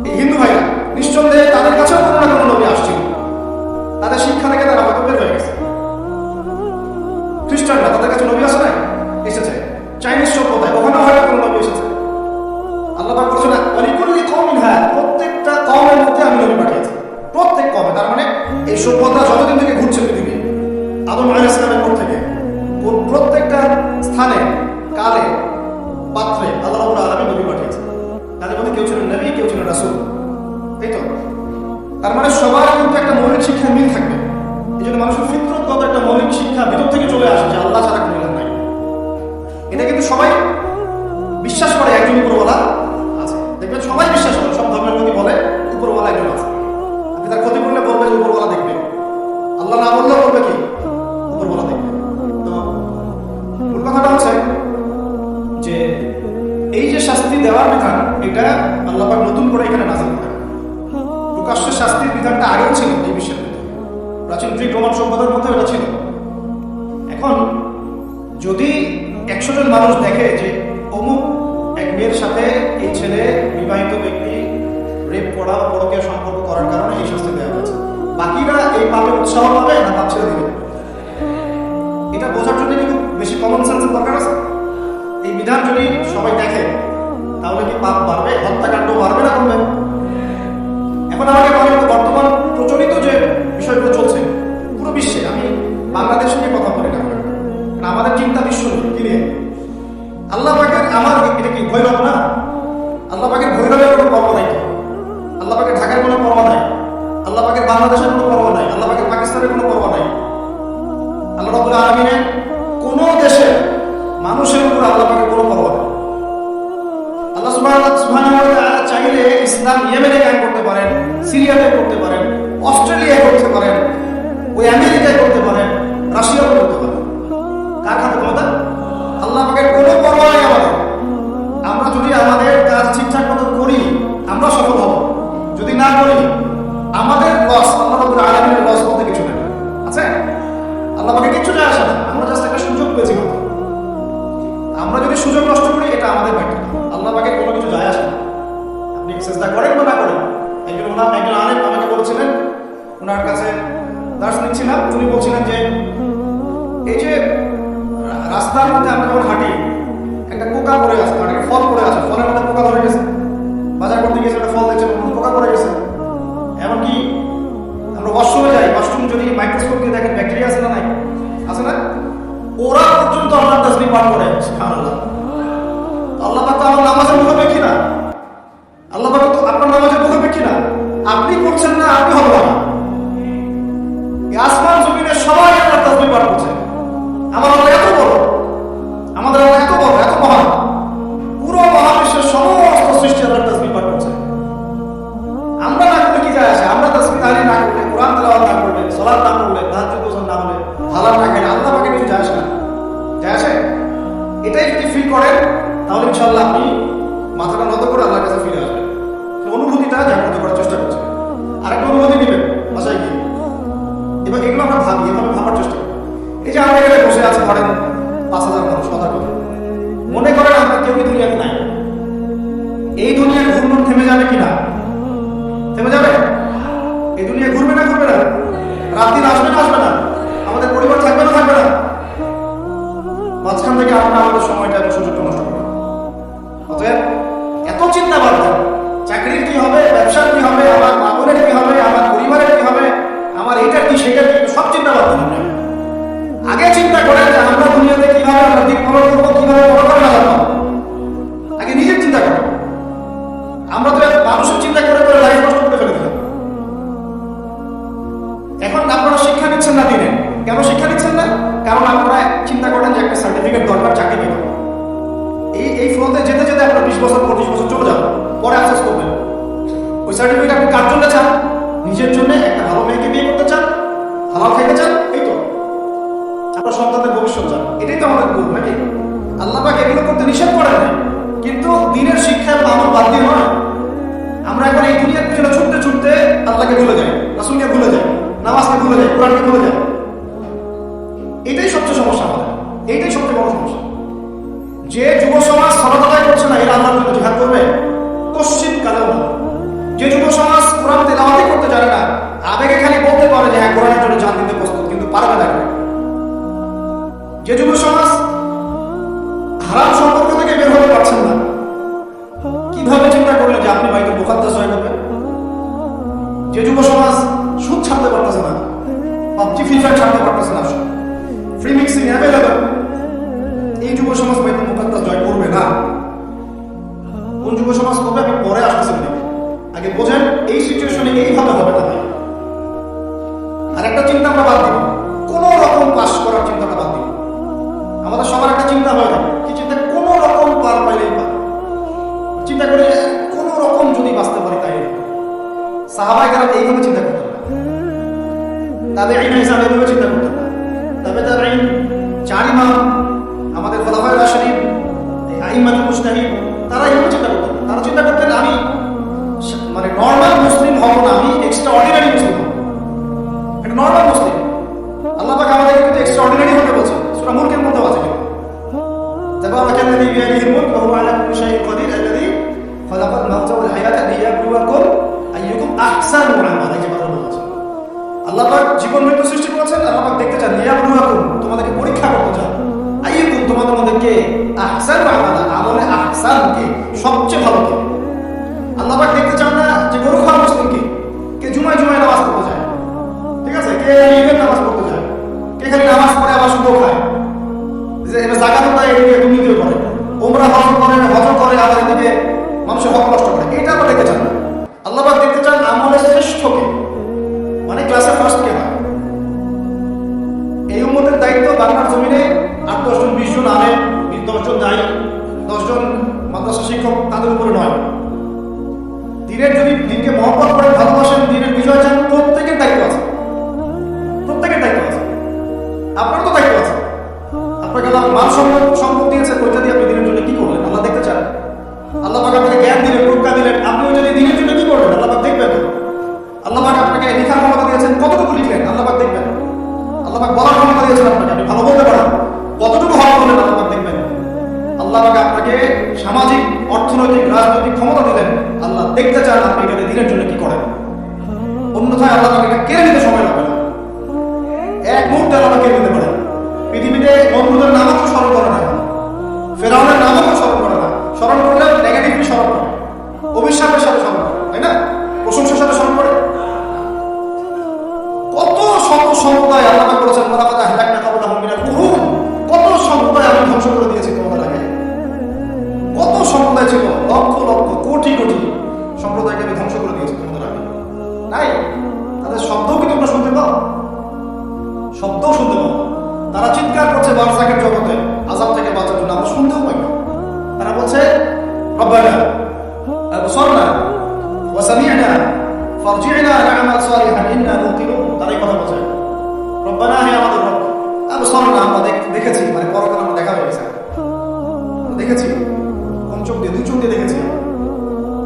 এই হিন্দু ভাইরা নিঃসন্দেহে তাদের কাছেও কোনো না কোনো নবী আসছিল, তাদের শিক্ষা থেকে তারা হয়তো বের হয়ে গেছে। খ্রিস্টানরা, তাদের কাছে নবী আসে নাই, এসেছে। চাইনিজ সভ্যতায় ওখানেও হয়তো কোনো নবী এসেছে। আল্লাহ পাক বলছেন ওয়ালিকুল্লি কওমিন হাদ, প্রত্যেকটা কওমের মধ্যে আমি নবী পাঠিয়েছি। প্রত্যেক কওমে, তার মানে এই সভ্যতা যতদিন থেকে ঘুরছে পৃথিবী, আদম আলাইহিস সালামের পর থেকে প্রত্যেকটা স্থানে, কালে, পাত্রে আল্লাহ রাব্বুল আলামিন নবী পাঠিয়েছেন। তাদের মধ্যে কেউ ছিলেন নবী, কেউ ছিলেন রাসূল। এই তো, তার মানে সবার কিন্তু একটা মৌলিক শিক্ষা মিল থাকবে। এই জন্য মানুষের ফিতরতগত একটা মৌলিক শিক্ষা ভিতর থেকে চলে আসে যে আল্লাহ ছাড়া কোনো ইলাহ নাই। এটা কিন্তু সবাই বিশ্বাস করে একজন উপরওয়ালা আছে। দেখবেন সবাই বিশ্বাস করে, সব ধর্মের প্রতি বলে উপরওয়ালা একজন আছে। আপনি তার ক্ষতি করলে বলবে যে উপরওয়ালা দেখবে, আল্লাহ না বললেও বলবে কি উপরওয়ালা দেখবে। তো মূল কথাটা হচ্ছে যে এই যে শাস্তি দেওয়ার বিধান, এটা আল্লাহ পাক নতুন করে এখানে নাযিল করেন। প্রকাশ্য শাস্তির বিধানটা আগেও ছিল এই বিশ্বের মধ্যে, প্রাচীন গ্রিক রোমান সভ্যতার মধ্যে এটা ছিল। এখন যদি 100 জন মানুষ দেখে যে অমুক এক মেয়ের সাথে এই ছেলে, বিবাহিত ব্যক্তি, রেপ করা বা পরকীয়া সম্পর্ক করার কারণে এই শাস্তি দেওয়া হয়েছে, বাকিরা এই পাপে উৎসাহ পাবে না পাপ ছেড়ে দিবে? এটা বোঝার জন্য কিন্তু বেশি কমন সেন্সের দরকার আছে। এই বিধান যদি সবাই দেখে, তাহলে কি পাপ বাড়বে, হত্যাকাণ্ড বাড়বে না কমবে? এখন আমাকে বলেন, বর্তমান প্রচলিত যে বিষয়গুলো চলছে পুরো বিশ্বে, আমি বাংলাদেশ নিয়ে কথা বলি না, আমাদের চিন্তা বিশ্ব কি নিয়ে? আল্লাহ পাকের, আমার এটা কি ভৈরব না? আল্লাহ পাকের ভৈরবের কোনো পর্ব নাই, আল্লাহ পাকের ঢাকার কোনো পর্ব নাই, আল্লাহ পাকের বাংলাদেশের কোনো পর্ব নাই, আল্লাহ পাকের পাকিস্তানের কোনো পর্ব নাই। আল্লাহ রাব্বুল আলামিনের কোন দেশের মানুষের উপর আল্লাহ পাকের কোনো পর্ব নাই। আল্লাহ সুবহানাহু ওয়া তাআলা চাইলে ইসলাম ইয়েমেনে কায়েম করতে পারেন, সিরিয়াতে করতে পারেন, অস্ট্রেলিয়ায় করতে পারেন, ওই আমেরিকায় করতে পারেন, রাশিয়াও করতে পারেন। কার হাতে ক্ষমতা? আল্লাহ পাকের কোনো পরোয়া নেই আমাদের। আমরা যদি আমাদের কাজ ঠিকঠাক মতো করি, আমরা সফল হব। যদি না করি, আমাদের লস, আল্লাহ রাব্বুল আলামিনের লস বলতে কিছু নেই, আছে? আল্লাহ পাকে কিছু যায় আসে না, আমরা জাস্ট একটা সুযোগ পেয়েছি। আমরা যদি সুযোগ নষ্ট করি, এটা আমাদের ব্যর্থতা। আল্লাহ পাকে কোনো কিছু যায় আসে না। আপনি চেষ্টা করেন বা না করেন। একজন আলেম আমাকে বলছিলেন, ওনার কাছে দার্স নিচ্ছিলাম, উনি বলছিলেন যে এই যে রাস্তার মধ্যে আমরা যখন হাঁটি, একটা পোকা পড়ে আছে, মানে ফল পড়ে আছে, ফলের মধ্যে পোকা ধরে গেছে, বাজার করতে গিয়েছে, একটা ফল দেখছে পোকা পড়ে গেছে। এমনকি আমরা ওয়াশরুমে যাই, ওয়াশরুম যদি মাইক্রোস্কোপ দিয়ে দেখেন ব্যাকটেরিয়া আছে না, নাই আছে না? ওরা পর্যন্ত আল্লাহ তাসবিহ পাঠ করে, সুবহানাল্লাহ। আল্লাহ পাক তো আমার নামাজের মুখাপেক্ষী না, আল্লাহ পাক তো আপনার নামাজের মুখাপেক্ষী না। আপনি করছেন না, আপনি হবে না। আসমান জমিনে সবাই আল্লাহ তাসবিহ পাঠ করছে। আমার আল্লাহ এত বড়, আমাদের আল্লাহ এত বড়, এত মহান, পুরো মহাবিশ্বের সমস্ত সৃষ্টি আল্লাহ তাসবিহ পাঠ করছে। আমরা না করলে কি যায় আসে? আমরা তাসবিহ তাহলিল না করলে, কোরআন তেলাওয়াত না করলে, সালাত না করলে, তাহাজ্জুদ ওয়াজ না হলে, হালাল না খেলে, আল্লাহ পাকে কিছু যায় আসে না? যায় আসে? এটাই যদি ফিল করেন, তাহলে ইনশাআল্লাহ আপনি মাথাটা নত করে আল্লাহর কাছে ফিরে আসবেন। অনুভূতিটা জাগ্রত করার চেষ্টা করছেন। আরেকটা অনুভূতি নেবেন বাসায় গিয়ে। এবার এগুলো আমরা ভাবি, এভাবে ভাবার চেষ্টা করি। এই যে আমরা এখানে বসে আছি, ধরেন 5000 মানুষ, কথার কথা, মনে করেন আমরা কেউ এই দুনিয়াতে নাই। এই দুনিয়ার ঘূর্ণন থেমে যাবে কিনা? থেমে যাবে? এই দুনিয়া ঘুরবে না, ঘুরবে না? রাত দিন আসবে না, আসবে না? আমাদের পরিবার থাকবে না, থাকবে না? মাঝখান থেকে আমরা আমাদের সময়টা এবং সুযোগটা নষ্ট করবো। অতএব এত চিন্তা বাড়বে, চাকরির কি হবে, ব্যবসার কি হবে, আমার মা বোনের কি হবে, আমার পরিবারের কি হবে, আমার এটা কি সেটা কি, সব দিচ্ছেন না দিনে। কেন শিক্ষা দিচ্ছেন না? কারণ আপনারা চিন্তা করেন যে একটা সার্টিফিকেট দরকার চাকরি পেতে। এই ফ্লোতে যেতে যেতে আপনার 20 বছর 25 বছর চলে যাবে, পরে আফসোস করবেন। ওই সার্টিফিকেট আপনি কার জন্য চান? নিজের জন্য, একটা ভালো মেয়েকে বিয়ে করতে চান, হালাল খাইতে চান, এই তো আপনার সন্তানদের ভবিষ্যৎ চান। এটাই তো আমাদের গোল নাকি? আল্লাহ পাক এগুলো করতে নিষেধ করেন না, কিন্তু দিনের শিক্ষায় মানুষ বাদ দিয়ে নয়। আমরা এখন এই দুনিয়ার পিছনে ছুটতে ছুটতে আল্লাহকে ভুলে যাই, রাসূলকে ভুলে যাই, নামাজকে ভুলে যাই, কোরআনকে ভুলে যাই। এটাই সবচেয়ে সমস্যা আমাদের, এইটাই সবচেয়ে বড় সমস্যা। যে যুব সমাজ সালাত আদায় করছে না, এরা আল্লাহর জন্য জিহাদ করবে? কশ্চিৎ কালেও না। যে যুব সমাজ কোরআন তেলাওয়াত করতে জানে না, আবেগে খালি বলতে পারে যে হ্যাঁ কোরআনের জন্য জান দিতে প্রস্তুত, কিন্তু পারবে না। যে যুব সমাজ হারাম সম্পর্ক থেকে বের হতে পারছেন না, কিভাবে চিন্তা করলেন যে আপনি বাইতুল মুকাদ্দাস জয় করবেন? যে যুব সমাজ সুদ ছাড়তে পারতেছে না, পাবজি ফ্রি ফায়ার ছাড়তে পারতেছে না, ফ্রি মিক্সিং অ্যাভেলেবল, এই যুব সমাজ বাইতুল মুকাদ্দাস জয় করবে না। কোন যুব সমাজ করবে আমি পরে আসতেছি না, আগে বোঝেন এই সিচুয়েশনে এইভাবে হবে না। আর একটা চিন্তা আমরা বাদ দিব, কোন রকম পাস করার চিন্তাটা বাদ দিব। আমাদের সবার একটা চিন্তা হয়ে যাবে, কি চিন্তা? কোন রকম পার পাইলেই পার। চিন্তা করে কোন রকম যদি বাঁচতে পারি তাই। সাহাবায়ে কেরাম এইভাবে চিন্তা করতেন না, তাবেঈন হিসাবে এইভাবে চিন্তা করতেন না। তাবেঈন, চার ইমাম, আমাদের খোলাফায়ে রাশিদিন, আইম্মাতুল মুজতাহিদ, তারা এইভাবে চিন্তা করতেন। তারা চিন্তা করতেন আমি মানে নর্মাল মুসলিম হব না, আমি এক্সট্রা অর্ডিনারি মুসলিম হব। একটা নর্মাল মুসলিম। আল্লাহ পাক আমাদেরকে কিন্তু এক্সট্রা অর্ডিনারি হতে বলছেন, সূরা মুলকের মধ্যে আছে। তাবারাকাল্লাযী বিয়াদিহিল মুলক ওয়া হুয়া আলা কুল্লি শাইইন কাদির আল্লাযী খালাকাল মাউতা ওয়াল হায়াতা লিয়াবলুয়াকুম আইয়ুকুম আহসানু আমালা। এই যে কথা বলছেন, আল্লাহ পাক জীবন মৃত্যু সৃষ্টি করেছেন, আল্লাহ পাক দেখতে চান, লিয়াবলুয়াকুম তোমাদেরকে পরীক্ষা করতে চান, আইয়ুকুম তোমাদেরকে আহসানু আমালা, আমলে আহসান কে, সবচেয়ে ভালো কে। আল্লাহ পাক দেখতে চান না যে গরু খাওয়া মুসলিমকে, কে জুমায় জুমায় নামাজ পড়তে যায়, ঠিক আছে, কে ঈদের নামাজ পড়তে যায়, কে খালি নামাজ পড়ে আবার সুদও খায়, যে এবার যাকাতও দেয়, এদিকে দুর্নীতিও করে, ওমরা হজ করে আবার এদিকে মানুষের হক নষ্ট করে। এটা আমরা দেখতে চান না। আল্লাহ পাক দেখতে চান আমলে শ্রেষ্ঠকে, মানে ক্লাসে ফার্স্ট কে হয়। এই উম্মতের দায়িত্ব বাংলার জমিনে 8-10 জন 20 জন আলেম, 10 জন দায়ী, 10 জন মাদ্রাসা শিক্ষক, তাদের উপরে নয়। দিনের যদি দিনকে মহব্বত করেন, ভালোবাসেন, দিনের বিজয় চান, প্রত্যেকের দায়িত্ব আছে, প্রত্যেকের দায়িত্ব আছে। আপনার তো দায়িত্ব আছে। আপনাকে আল্লাহ মান সম্পদ দিয়েছে, ওইটা দিয়ে আপনি দিনের জন্য কি করলেন আল্লাহ দেখতে চান। আল্লাহ পাক আপনাকে জ্ঞান দিলেন, প্রজ্ঞা দিলেন, আপনি ওইটা দিয়ে দিনের জন্য কি করলেন আল্লাহ পাক দেখবেন। আল্লাহ পাক আপনাকে লেখার ক্ষমতা দিয়েছেন, কতটুকু লিখলেন আল্লাহ পাক দেখবেন। আল্লাহ পাক বলার ক্ষমতা দিয়েছেন আপনাকে, আপনি ভালো বলতে পারেন, কতটুকু হক বললেন আল্লাহ পাক দেখবেন। আল্লাহ পাক আপনাকে সামাজিক, অর্থনৈতিক, রাজনৈতিক ক্ষমতা দিলেন, আল্লাহ দেখতে চান আপনি এটা দিনের জন্য কি করেন। অন্যথায় আল্লাহ পাক এটা কেড়ে নিতে সময় লাগবে না, এক মুহূর্তে আল্লাহ পাক কেড়ে নিতে পারেন। পৃথিবীতে নমরুদের নামও তো স্মরণ করে না, ফেরাউনের নামও তো স্মরণ করে না। স্মরণ করলে নেগেটিভলি স্মরণ করে, অভিশাপের সাথে স্মরণ করে, তাই না? প্রশংসার সাথে স্মরণ করে। কত সম্প্রদায় আল্লাহ পাক বলেছেন, ওয়ালাকাদ আহলাকনা ক্বাবলাহুম মিনাল কুরুন, কত সম্প্রদায় আমি ধ্বংস করে দিয়েছি তোমাদের আগে। কত সম্প্রদায় ছিল, লক্ষ লক্ষ কোটি কোটি সম্প্রদায়কে আমি ধ্বংস করে দিয়েছি তোমাদের আগে। নাই, তাদের শব্দও কি তোমরা শুনতে পাও? শব্দও শুনতে পাও। তারা চিৎকার করছে বারজাকের জগতে আযাব থেকে বাঁচার জন্য, আমরা শুনতেও পাই না। তারা বলছে রব্বানা আবসারনা ওয়া সামি'না ফারজি'না না'মাল সালিহান ইন্না মুকিনুন। তারাই কথা বলছে রব্বানা, হে আমাদের রব, আবসারনা আমরা দেখেছি, মানে পরকালে আমরা দেখা হয়ে গেছে, দেখেছি, কোন চোখ দিয়ে? 2 চোখ দিয়ে দেখেছি।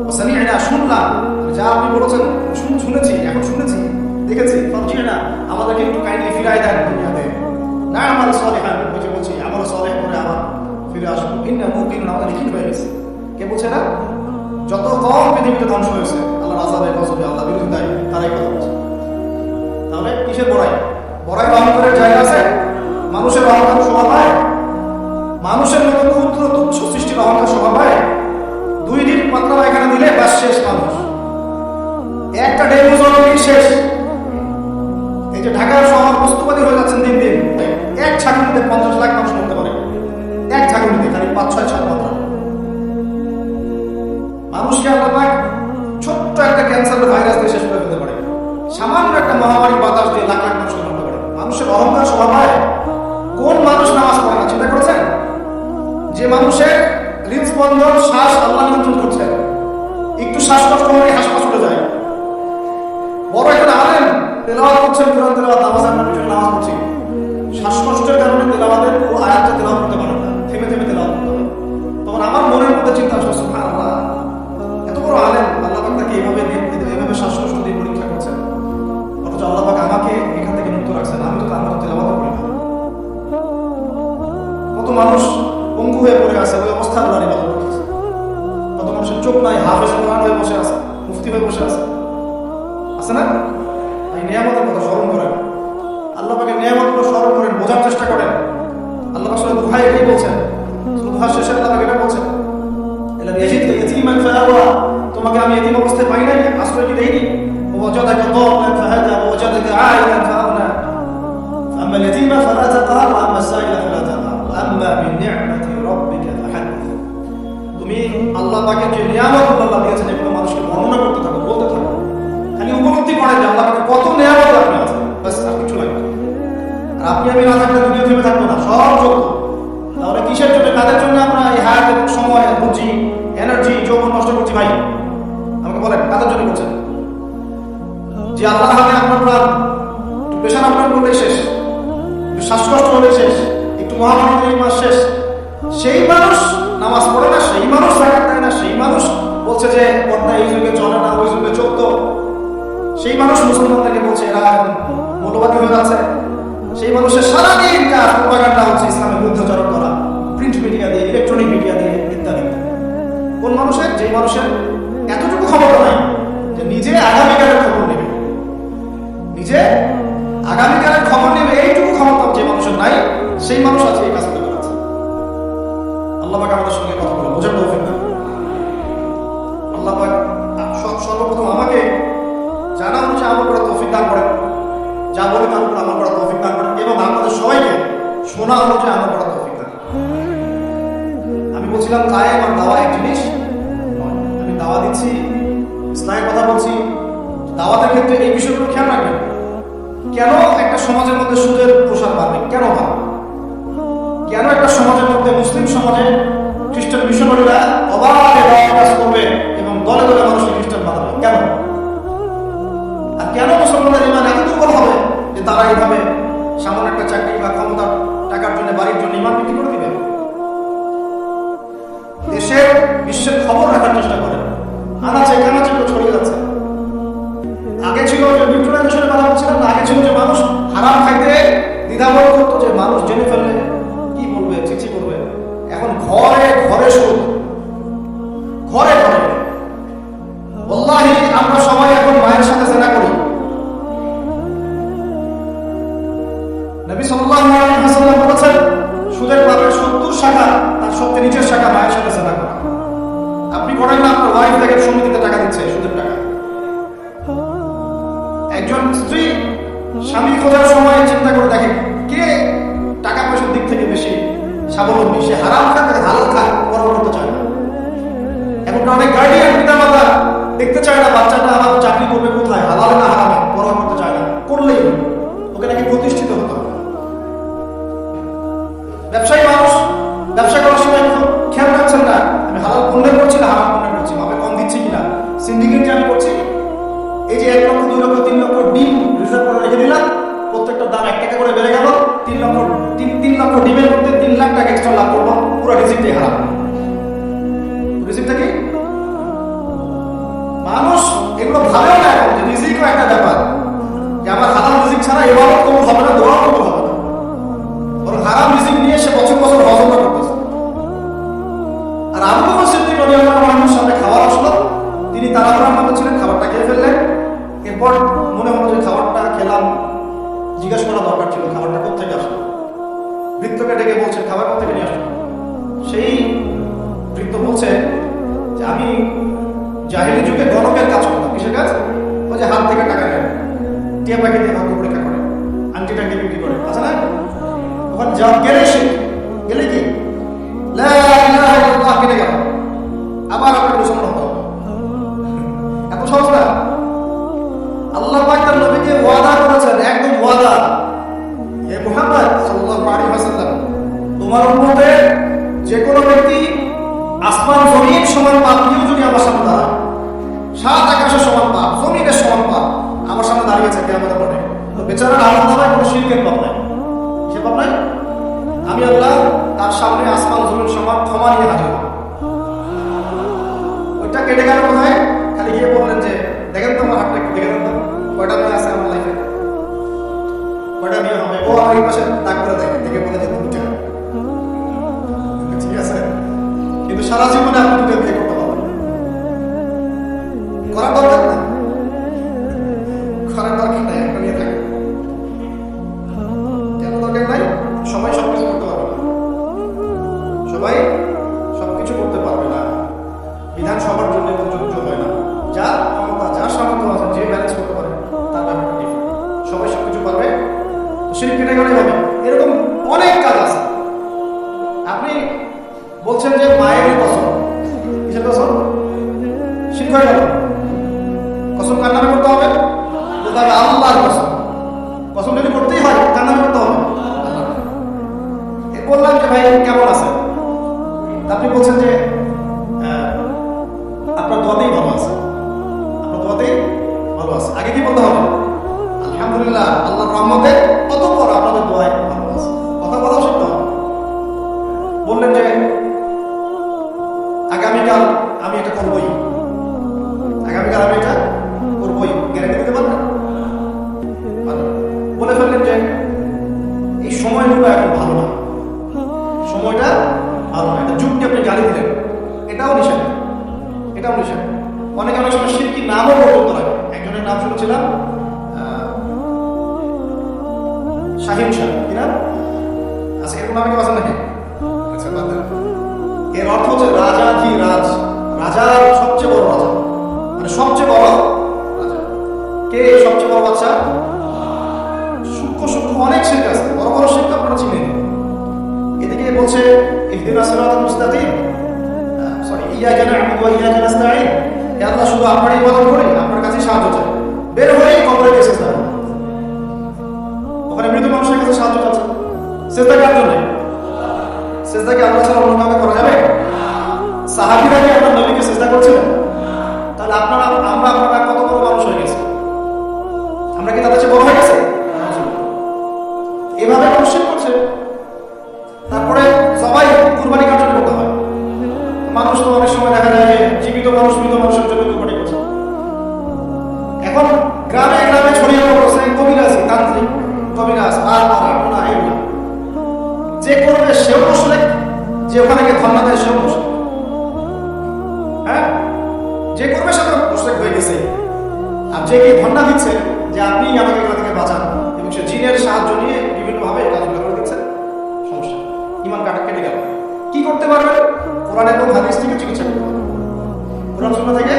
ওয়া সামি'না শুনলাম, যা আপনি বলেছেন শুনেছি, এখন শুনেছি, দেখেছি। ফারজি'না আমাদেরকে একটু কাইন্ডলি ফিরায় দেন দুনিয়াতে, না আমার সালেহান, ওই যে বলছি আমার সালেহ করে আবার ফিরে আসবো, ইন্না মুকিনুন, আমাদের লিখিত হয়ে গেছে। কে বলছে না? যত কম পৃথিবীতে ধ্বংস হয়েছে আল্লাহর আযাবে, গজবে, আল্লাহ বিরোধিতায়, তারাই কথা বলছে। তাহলে কিসের বড়াই? বড়াই অহংকারের জায়গা আছে? মানুষের অহংকার শোভা পায়? মানুষের মতো ক্ষুদ্র তুচ্ছ সৃষ্টির অহংকার শোভা পায়? 2 দিন পাতলা পায়খানা দিলে ব্যাস শেষ মানুষ, একটা ডেঙ্গু জ্বর শেষ। এই যে ঢাকার শহর বস্তুবাদী হয়ে যাচ্ছেন দিন দিন। এক ছাগলিতে 50 লাখ মানুষ মরতে পারে, এক ছাগলিতে, খালি 5-6 ছাগল মাত্র। মানুষকে আল্লাহ ছোট্ট একটা ক্যান্সারের ভাইরাস দিয়ে শেষ করে ফেলতে পারে, সামান্য একটা মহামারী বাতাস দিয়ে লাখ লাখ মানুষকে মারতে পারে। মানুষের অহংকার স্বভাব হয়? কোন মানুষ নামাজ পড়ে না চিন্তা করেছেন? যে মানুষের হৃদস্পন্দন শ্বাস আল্লাহ নিয়ন্ত্রণ করছে, একটু শ্বাসকষ্ট হলে হাসপাতাল চলে যায়। বড় একটা আলেম তেলাওয়াত করছেন, কোরআন তেলাওয়াত, নামাজ আমরা পিছনে নামাজ পড়ছি, শ্বাসকষ্টের কারণে তেলাওয়াতের পুরো আয়াতটা তেলাওয়াত করতে পারেন না, থেমে থেমে তেলাওয়াত করতে হবে। তখন আমার মনের মধ্যে চিন্তা আসলে সুবহানাল্লাহ, এত বড় আলেম, আল্লাহ পাক তাকে এইভাবে শ্বাসকষ্ট দিয়ে পরীক্ষা করছেন, অথচ আল্লাহ পাক আমাকে এখান থেকে মুক্ত রাখছেন, আমি তো তার মতো তেলাওয়াত করি না। কত মানুষ পঙ্গু হয়ে পড়ে আছে, ওই অবস্থা আল্লাহর ইবাদত করতেছে। কত মানুষের চোখ নাই, হাফেজ কোরআন হয়ে বসে আছে, মুফতি হয়ে বসে আছে না? এই নিয়ামতের কথা স্মরণ করেন, আল্লাহ পাকের নিয়ামতগুলো স্মরণ করেন, বোঝার চেষ্টা করেন। আল্লাহ পাক সূরা দুহায় এটাই বলছেন, দুহার শেষে আল্লাহ পাক এটা বলছেন, এলাম ইয়াজিদকা ইয়াতীমান ফাআওয়া, তোমাকে আমি এতিম অবস্থায় পাই নাই, আশ্রয় কি দেইনি? ওয়াজাদাকা দাল্লান ফাহাদা ওয়াজাদাকা আইলান ফাআগনা ফাআম্মা আল-ইয়াতীমা ফালা তাকহার ওয়া আম্মা আস-সাইলা ফালা তানহার ওয়া আম্মা বিনি'মাতি রাব্বিকা ফাহাদ্দিস। তুমি আল্লাহ পাকের যে নিয়ামতগুলো আল্লাহ দিয়েছেন এগুলো মানুষকে বর্ণনা করতে থাকো, বলতে থাকো, খালি উপলব্ধি করেন যে আল্লাহ পাকের কত নিয়ামত আপনি আছেন, বাস আর কিছু লাগবে না। আর আপনি আমি না থাকলে দুনিয়া থেমে থাকবো না, সব যোগ্য। তাহলে কিসের জন্য, কাদের জন্য আমরা এই হায়াত এবং সময়, বুদ্ধি, এনার্জি, যৌবন নষ্ট করছি ভাই? আমাকে বলেন, কাদের জন্য করছেন? যে আল্লাহ হাতে আপনার প্রাণ, একটু পেশার আপনার করলেই শেষ, একটু শ্বাসকষ্ট হলেই শেষ, একটু মহামারী মাস শেষ, সেই মানুষ নামাজ পড়ে না, সেই মানুষ জাকাত দেয় না, সেই মানুষ বলছে যে পর্দা এই যুগে চলে না, ওই যুগে চলতো, সেই মানুষ মুসলমানদেরকে বলছে এরা এখন মৌলবাদী হয়ে যাচ্ছে, সেই মানুষের সারাদিন কাজ প্রোপাগান্ডা হচ্ছে ইসলামের বিরুদ্ধাচরণ করা, প্রিন্ট মিডিয়া দিয়ে, ইলেকট্রনিক মিডিয়া দিয়ে ইত্যাদি। কোন মানুষের? যে মানুষের এতটুকু ক্ষমতা নাই যে নিজে আগামীকালের খবর নেবে, নিজে আগামীকালের খবর নেবে, এইটুকু ক্ষমতা যে মানুষের নাই, সেই মানুষ আছে এই কাজগুলো করেছে। আল্লাহ পাক আমাদের সঙ্গে কথা বলে বোঝার তৌফিক দান। আল্লাহ পাক সর্বপ্রথম আমাকে জানা হচ্ছে আমল করার তৌফিক দান করেন, যা বলে তার উপর আমল করার তৌফিক দান করেন, এবং আমাদের সবাইকে শোনা অনুযায়ী আমল করার তৌফিক দান। আমি বলছিলাম কায়েম আর দাওয়া এক জিনিস নয়। আমি দাওয়া দিচ্ছি, ইসলামের কথা বলছি, দাওয়াতের ক্ষেত্রে এই বিষয়গুলো খেয়াল রাখবেন। কেন একটা সমাজের মধ্যে সুদের প্রসার বাড়বে? কেন বাড়বে? কেন একটা সমাজের মধ্যে, মুসলিম সমাজে খ্রিস্টান মিশনারিরা অবাধে কাজ করবে এবং দলে দলে মানুষকে খ্রিস্টান বানাবে? কেন? আর কেন মুসলমানদের ইমান এত দুর্বল হবে যে তারা এইভাবে সামান্য একটা চাকরি বা ক্ষমতার টাকার জন্য, বাড়ির জন্য ইমান বিক্রি করে দিবে? দেশের, বিশ্বের খবর রাখার চেষ্টা করে, আনাচে কানাচে ছড়িয়ে যাচ্ছে। আগে ছিল যে বিক্রয়নের কথা বলছিলাম না, আগে ছিল যে মানুষ হারাম খাইতে দ্বিধাবোধ করতো, যে মানুষ জেনে ফেললে কি বলবে, চিঠি করবে। এখন ঘরে ঘরে সুদ, ঘরে ঘরে। ওয়াল্লাহি আমরা সবাই এখন মায়ের সাথে জেনা করি। নবী সাল্লাল্লাহু আলাইহি ওয়াসাল্লাম বলেছেন সুদের পাপের 70 শাখা, তার সবচেয়ে নিচের শাখা মায়ের সাথে জেনা করা। আপনি করেন না, আপনার ওয়াইফ দেখেন সমিতিতে টাকা দিচ্ছে, সুদের টাকা। একজন স্ত্রী স্বামী খোঁজার সময় চিন্তা করে দেখে কে টাকা পয়সার দিক থেকে বেশি স্বাবলম্বী, সে হারাম খাক তাকে হালাল খাক, পরোয়া করতে চায় না। এখন অনেক গার্ডিয়ান, পিতা মাতা দেখতে চায় না বাচ্চাটা আমার চাকরি করবে কোথায়, হালালে না হারামে, পরোয়া করতে চায় না, করলেই ওকে নাকি প্রতিষ্ঠিত হতে হবে। ব্যবসায়ী মানুষ ব্যবসা করার সময় খেয়াল রাখছেন না আমি হালাল পণ্য করছি না হারাম পণ্য করছি, মাপে কম দিচ্ছি কিনা, সিন্ডিকেট যে আমি করছি, এই যে 1 লক্ষ 2 লক্ষ 3 লক্ষ ডিম রিজার্ভ করে রেখে দিলাম, প্রত্যেকটা দাম 1 টাকা করে বেড়ে গেল, 3 লক্ষ ডিমের মধ্যে 3 লাখ টাকা এক্সট্রা লাভ করবো, পুরো রিজিকটাই হারাম। রিজিকটা কি? মানুষ এগুলো ভাবেও না এখন, যে রিজিকও একটা ব্যাপার, যে আমার হালাল রিজিক ছাড়া এবারও কবুল হবে না, দোয়াও কবুল হবে না, বরং হারাম রিজিক নিয়ে সে বছর বছর হজমটা করতেছে। আর আবু বকর সিদ্দিক রাদিয়াল্লাহু আনহুর সামনে খাবার আসলো, তিনি তাড়াহুড়ার মধ্যে ছিলেন, খাবারটা খেয়ে ফেললেন। এরপর মনে হলো যে খাবারটা খেলাম, জিজ্ঞাসা করা দরকার ছিল খাবারটা কোথেকে আসলো। বৃত্তকে ডেকে বলছেন খাবার কোথেকে নিয়ে আসলো। সেই বৃত্ত বলছে যে আমি জাহেলি যুগে গণকের কাজ করতাম। কিসের কাজ? ওই যে হাত থেকে টাকা নেয়, টিয়া পাখি দিয়ে ভাগ্য পরীক্ষা করে, আংটি টাঙ্কি বিক্রি করে, আছে না? ওখানে যা গেলে সে গেলে কি লা ইলাহা ইল্লাল্লাহ কেটে গেল, আবার আপনার মুসলমান হতে হবে। এত সহজ না। আল্লাহ পাক তার নবীকে ওয়াদা করেছেন, একদম ওয়াদা, তোমার উম্মতের যে কোনো ব্যক্তি আসমান জমিন সমান পাপ নিয়েও যদি আমার সামনে দাঁড়ায়, সাত আকাশের সমান পাপ, জমিনের সমান পাপ আমার সামনে দাঁড়িয়েছে কিয়ামতের মাঠে, তো বেচারার আল্লাহ তাআলা কোনো শিরকের পাপ নাই, সে পাপ নাই, আমি আল্লাহ তার সামনে আসমান জমিন সমান ক্ষমা নিয়ে হাজির হব। ওইটা কেটে গেল কোথায়? খালি গিয়ে বললেন যে দেখেন তো আমার হাতটা একটু দেখে দেন তো, কয়টা মেয়ে আছে আমার লাইফে, কয়টা মেয়ে হবে। ও আমার এই পাশে ডাক করে দেখে দেখে বলে যে দুইটা, ঠিক আছে, কিন্তু সারা জীবনে আপনি দুটো বিয়ে করতে পারবেন, করার দরকার না, করার দরকার নাই, একটা নিয়ে থাকে কেন দরকার নাই। সবাই সবকিছু করতে পারবে না, সবাই সবকিছু করতে পারবে না, বিধান সবার জন্য প্রযোজ্য হয় না। যার ক্ষমতা, যার সামর্থ্য আছে, যে ব্যালেন্স করতে পারে তার ব্যাপারটা ঠিক, সবাই সবকিছু পারবে, শিরক কেটে গেলেই হবে। এরকম অনেক কাজ আছে। আপনি বলছেন যে মায়ের কসম, কিসের কসম? শিরক হয়ে গেল। কসম কার নামে করতে হবে? আল্লাহর কসম। কসম যদি করতেই হয় কার নামে করতে হবে? বললাম যে ভাই কেমন আছে, আপনি বলছেন যে আপনার দোয়াতেই ভালো আছে, আপনার দোয়াতেই ভালো আছে। আগে কি বলতে হবে? আলহামদুলিল্লাহ, আল্লাহর রহমতে অতঃপর আপনাদের দোয়ায় ভালো আছে। কথা কথা শিখতে হবে। বললেন যে আগামীকাল আমি এটা করবই, আগামীকাল আমি এটা করবই, গ্যারান্টি দিতে পারবেন? বলে ফেললেন যে এই সময়গুলো এখন ভালো না, সময়টা ভালো না, এটা যুগকে আপনি গালি দিলেন, এটাও নিষেধ, এটাও নিষেধ। অনেকে অনেক সময় শিরকি নামও পর্যন্ত লাগে। একজনের নাম শুনেছিলাম শাহিন শাহ, কি নাম? আচ্ছা, এরকম নামে কেউ আছেন নাকি? আচ্ছা, বাদ দেন। এর অর্থ হচ্ছে রাজাধিরাজ, রাজার সবচেয়ে বড় রাজা, মানে সবচেয়ে বড় রাজা। কে সবচেয়ে বড় বাচ্চা? সূক্ষ্ম সূক্ষ্ম অনেক শিরক আছে, বড় বড় শিরক আপনারা চিনেন। এদিকে বলছে ইহদিনাস সিরাতাল মুস্তাকিম, সরি, ইয়াকা না'বুদু ওয়া ইয়াকা নাস্তাঈন, হে আল্লাহ শুধু আপনারই ইবাদত করি, আপনার কাছে সাহায্য চাই। বের হয়েই কবরে গিয়ে সিজদা করেন। ওখানে মৃত মানুষের কাছে সাহায্য চাচ্ছে। সিজদা কার জন্য? সিজদা কি আল্লাহ ছাড়া অন্য কাউকে করা যাবে? সাহাবীরা কি আপনার নবীকে সিজদা করছিলেন? তাহলে আপনারা, আমরা, আপনারা কত বড় মানুষ হয়ে গেছে? আমরা কি তাদের চেয়ে বড় হয়ে গেছে? এভাবে মানুষ করছে। তারপরে সবাই কুরবানি কার জন্য করতে হয়? মানুষ তো অনেক সময় দেখা যায় যে জীবিত মানুষ মৃত মানুষের জন্য কুরবানি করছে। এখন গ্রামে গ্রামে ছড়িয়ে পড়ছে কবিরাজ, তান্ত্রিক, কবিরাজ, আর না এগুলো যে করবে সেও মুশরিক, যে ওখানে গিয়ে ধর্ণা দেয় সেও মুশরিক। হ্যাঁ, যে করবে সে তো মুশরিক হয়ে গেছে। আর যে গিয়ে ধর্ণা দিচ্ছে যে আপনি আমাকে এগুলো থেকে বাঁচান, এবং সে জিনের সাহায্য নিয়ে বিভিন্নভাবে কাজগুলো করে দিচ্ছে, সমস্যা, ইমান কাটা কেটে গেল। কি করতে পারবে? কোরআন এবং হাদিস থেকে চিকিৎসা করতে পারবে, কোরআন সুন্নাহ থেকে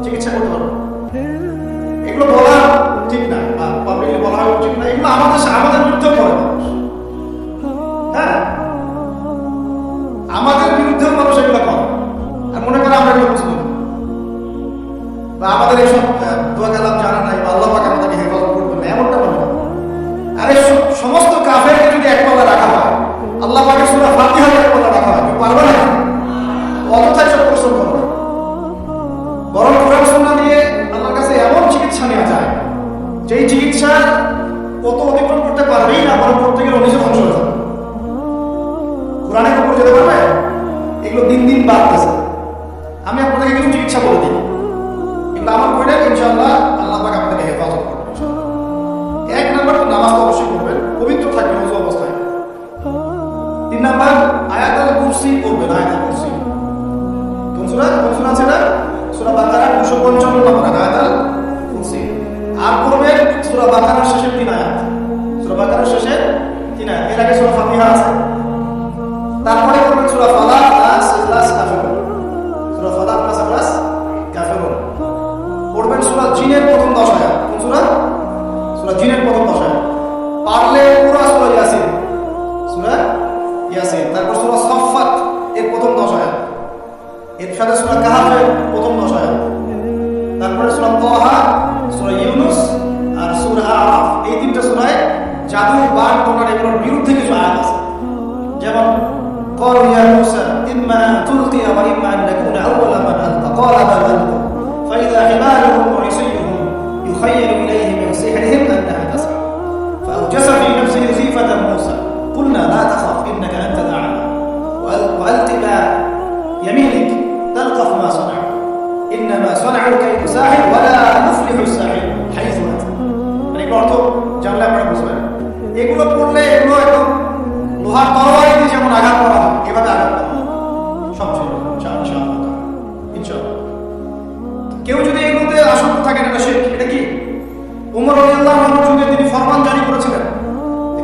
চিকিৎসা করতে পারবে। এগুলো বলা ঠিক না, বা পাবলিকলি বলা উচিত না। এগুলো আমাদের বিরুদ্ধেও করে মানুষ। হ্যাঁ, আমাদের বিরুদ্ধেও মানুষ এগুলো করে, আর মনে করে আমরা এগুলো বুঝবো না, বা আমাদের এইসব দোয়া কালাম জানা নাই, বা আল্লাহ পাক আমাদেরকে হেফাজত করবে না, এমনটা মনে হয়। আরে সমস্ত কাফেরকে যদি এক পাল্লা রাখা হয়, আল্লাহ পাকের সূরা ফাতিহাকে এক পাল্লা রাখা হয়, কেউ পারবে না? অযথাই সব পরিশ্রম করবে। বরং কোরআন সুন্নাহ দিয়ে আল্লাহর কাছে এমন চিকিৎসা নেওয়া যায়, যেই চিকিৎসা কত অতিক্রম করতে পারবেই না, বরং করতে গেলে নিজে ধ্বংস হয়ে যাবে। কোরআনের উপর যেতে পারবে? এগুলো দিন দিন বাড়তেছে। আমি আপনাদেরকে কিছু চিকিৎসা বলে দিই, এগুলো আমার বইটা ইনশাআল্লাহ আল্লাহ পাক আপনাকে হেফাজত করবে। এক নাম্বার তো নামাজ তো অবশ্যই করবেন, পবিত্র থাকবেন ওযু অবস্থায়। 3 নাম্বার আয়াতুল কুরসি পড়বেন, আয়াতুল কুরসি। কোন সূরা আছে না? সূরা বাকারা 255 নম্বর আয়াতুল কুরসি। আর পড়বেন সূরা বাকারার শেষের 3 আয়াত, সূরা বাকারার শেষের 3 আয়াত। এর আগে সূরা ফাতিহা আছে, তারপরে পড়বেন সূরা ফালাক, নাস, ইখলাস, কাফিরুন। সূরা ফালাক, নাস, ইখলাস, কাফিরুন। পড়বেন সূরা জিনের প্রথম 10 আয়াত। কোন সূরা? সূরা জিনের প্রথম 10 আয়াত। পারলে পুরো সূরা ইয়াসিন, সূরা ইয়াসিন। তারপর সূরা সাফফাত এর প্রথম 10 আয়াত, এর সাথে সূরা কাহফের প্রথম 10 আয়াত। তারপরে সূরা তাহা, সূরা ইউনূস আর সূরা আরাফ। এই 3টা সূরায় জাদু, বান, টোনার এগুলোর বিরুদ্ধে কিছু আয়াত আছে, যেমন قالوا يا موسى إما أن تلقي وإما أن نكون أول من ألقى قال بل ألقوا فإذا حبالهم وعصيهم يخيل إليه من سحرهم أنها تسعى فأوجس في نفسه خيفة موسى قلنا لا تخف إنك أنت الأعلى وألق ما يمينك تلقف ما صنعوا إنما صنعوا كيد ساحر ولا يفلح الساحر حيث أتى মানে এগুলো অর্থ জানলে আপনারা বুঝবেন এগুলো পড়লে এগুলো একদম লোহার তরবারি দিয়ে যেমন আঘাত করা হয় এভাবে আঘাত করা হয় সবচেয়ে ইনশাআল্লাহ কেউ যদি এগুলোতে আসক্ত থাকেন এটা শিরক এটা কি উমর রাদিয়াল্লাহু আনহু যুগে তিনি ফরমান জারি করেছিলেন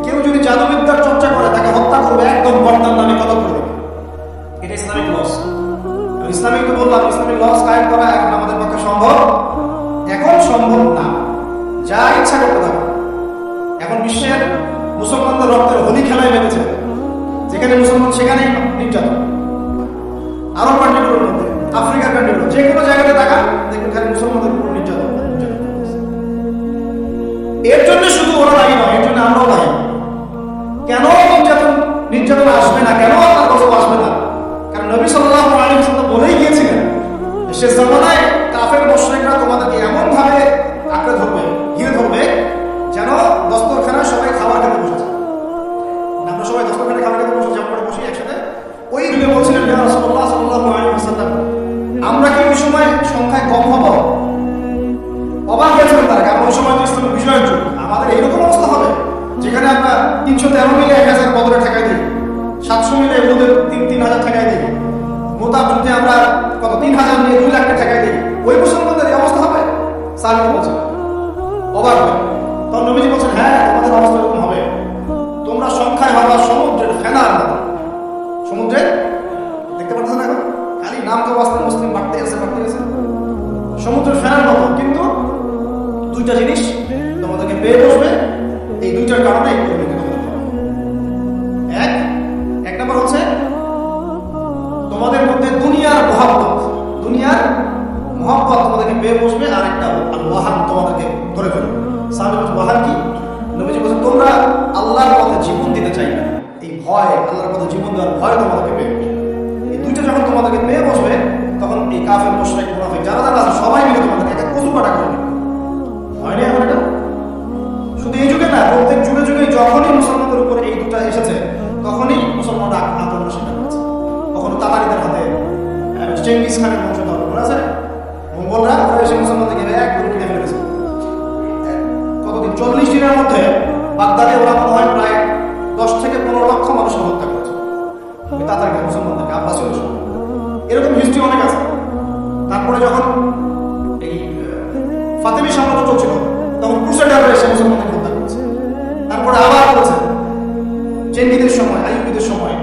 কেউ যদি জাদুবিদ্যার চর্চা করে তাকে হত্যা করবে একদম বর্তার নামে কত করে দেবে এটা ইসলামিক লস ইসলামিক তো বললাম ইসলামিক লস কায়েম করা এখন আমাদের পক্ষে সম্ভব এখন সম্ভব না যা ইচ্ছা করতে পারে এখন বিশ্বের মুসলমানদের রক্তের হোলি খেলায় মেতেছে যেখানে মুসলমান সেখানেই নির্যাতন আরব কান্ট্রিগুলোর মধ্যে আফ্রিকার কান্ট্রিগুলো যে কোনো জায়গাতে থাকা দেখবেন খালি মুসলমানদের উপর নির্যাতন এর জন্য শুধু ওরা দায়ী নয় এর জন্য আমরাও দায়ী কেন নির্যাতন আসবে না কেন আপনার গজব আসবে না কারণ নবী সাল্লাল্লাহু আলাইহি ওয়াসাল্লাম বলেই গিয়েছিলেন সে জামানায় কাফের মুশরিকরা তোমাদেরকে এমন ভাবে আঁকড়ে ধরবে ঘিরে ধরবে যেন দস্তরখানায় সবাই খাবার খেতে বসেছে আমরা সবাই দস্তরখানায় খাবার খেতে বসে জাম করে বসি একসাথে ওই যুগে বলছিলেন ইয়া রাসূলুল্লাহ সাল্লাল্লাহু আলাইহি ওয়াসাল্লাম আমরা কি ওই সময় সংখ্যায় কম হব অবাক হয়েছিলেন তারা কারণ ওই সময় তো ইসলামের বিজয়ের যুগ আমাদের এইরকম অবস্থা হবে যেখানে আমরা 313 মিলে 1000 বদরে ঠেকাই দিই 700 মিলে ওদের 3000 ঠেকাই দিই মোতাব যুদ্ধে আমরা কত 3000 নিয়ে 2 লাখ ঠেকাই দিই ওই মুসলমানদের এই অবস্থা হবে সাহাবী বলছেন অবাক হবে তখন নবীজি বলছেন হ্যাঁ তোমাদের অবস্থা এরকম হবে তোমরা সংখ্যায় হবা সমুদ্রের ফেনার মতো সমুদ্রে দেখতে পাচ্ছেন এখন খালি নাম তো বাস্তব মুসলিম বাড়তে গেছে সমুদ্রের ফেনার মতো কিন্তু দুইটা জিনিস তোমাদেরকে পেয়ে বসবে এই দুইটার কারণে এক নম্বর হচ্ছে তোমাদের মধ্যে দুনিয়ার মহব্বত তোমাদেরকে পেয়ে বসবে আর একটা ওয়াহান তোমাদেরকে ধরে ফেলবে সাহাবী ওয়াহান কি নবীজি বলেন তোমরা আল্লাহর পথে জীবন দিতে চাইবে এই ভয় আল্লাহর পথে জীবন দেওয়ার ভয় তোমাদেরকে পেয়ে বসবে এই দুইটা যখন তোমাদেরকে পেয়ে বসবে তখন এই কাফের মুশরিক মুনাফিক যারা আছে সবাই মিলে তোমাদেরকে একটা কসুর কাটা করবে হয়নি এখন এটা শুধু এই যুগে না প্রত্যেক যুগে যখনই মুসলমানদের উপরে এই দুটা এসেছে তখনই মুসলমানরা আক্রমণ শিকার হয়েছে কখনো তাতারিদের হাতে চেঙ্গিস খানের বংশধর মনে আছে মঙ্গলরা ওরা এসে মুসলমানদেরকে এক করে কিনে ফেলে দিয়েছে কতদিন 40 দিনের মধ্যে বাগদাদে ওরা মনে হয় প্রায় 10 থেকে 15 লক্ষ মানুষের হত্যা করেছে ওই তাতারিদের মুসলমানদেরকে আব্বাসীয় সময় এরকম হিস্ট্রি অনেক আছে তারপরে যখন এই ফাতেমি সাম্রাজ্য চলছিল তখন ক্রুসেডাররা এসে মুসলমানদের হত্যা করেছে তারপরে আবার করেছে চেঙ্গিদের সময় আইয়ুবীদের সময়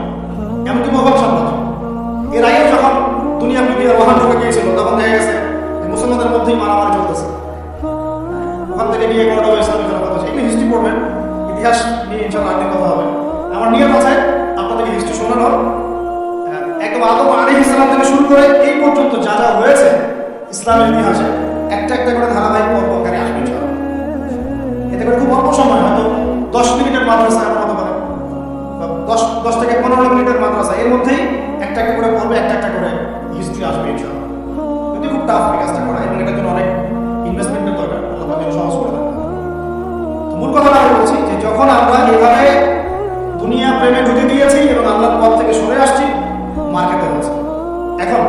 এমনকি মোগল সাম্রাজ্য এর আগে যখন দুনিয়া পৃথিবীর ওয়াহান ঢুকে গিয়েছিল তখন দেখা গেছে মুসলমানদের মধ্যেই মারামারি চলতেছে ওখান থেকে নিয়ে করা হবে ইসলামিক খেলাফত আছে এগুলো হিস্ট্রি পড়বেন ইতিহাস নিয়ে ইনশাআল্লাহ আগে কথা হবে আমার নিয়ত আছে আপনাদেরকে হিস্ট্রি শোনানো একদম আদম আলাইহিস সালাম থেকে শুরু করে এই পর্যন্ত যা যা হয়েছে ইসলামের ইতিহাসে একটা করে ধারাবাহিক পর্ব আকারে আসবে ইনশাআল্লাহ এতে করে খুব অল্প সময় হয়তো 10 মিনিটের মাদ্রাসা এমন হতে পারে 10 থেকে 15 মিনিটের মাদ্রাসা এর মধ্যেই একটা করে পড়বে একটা করে হিস্ট্রি আসবে ইনশাআল্লাহ যদি খুব টাফ কাজটা করা এবং এটার জন্য অনেক ইনভেস্টমেন্টের দরকার আল্লাহ পাক সহজ করে দেন তো মূল কথা আমি বলছি যে যখন আমরা এভাবে দুনিয়া প্রেমে ঢুকে গিয়েছি এবং আল্লাহর পথ থেকে সরে আসছি মার্কেটে হচ্ছে এখন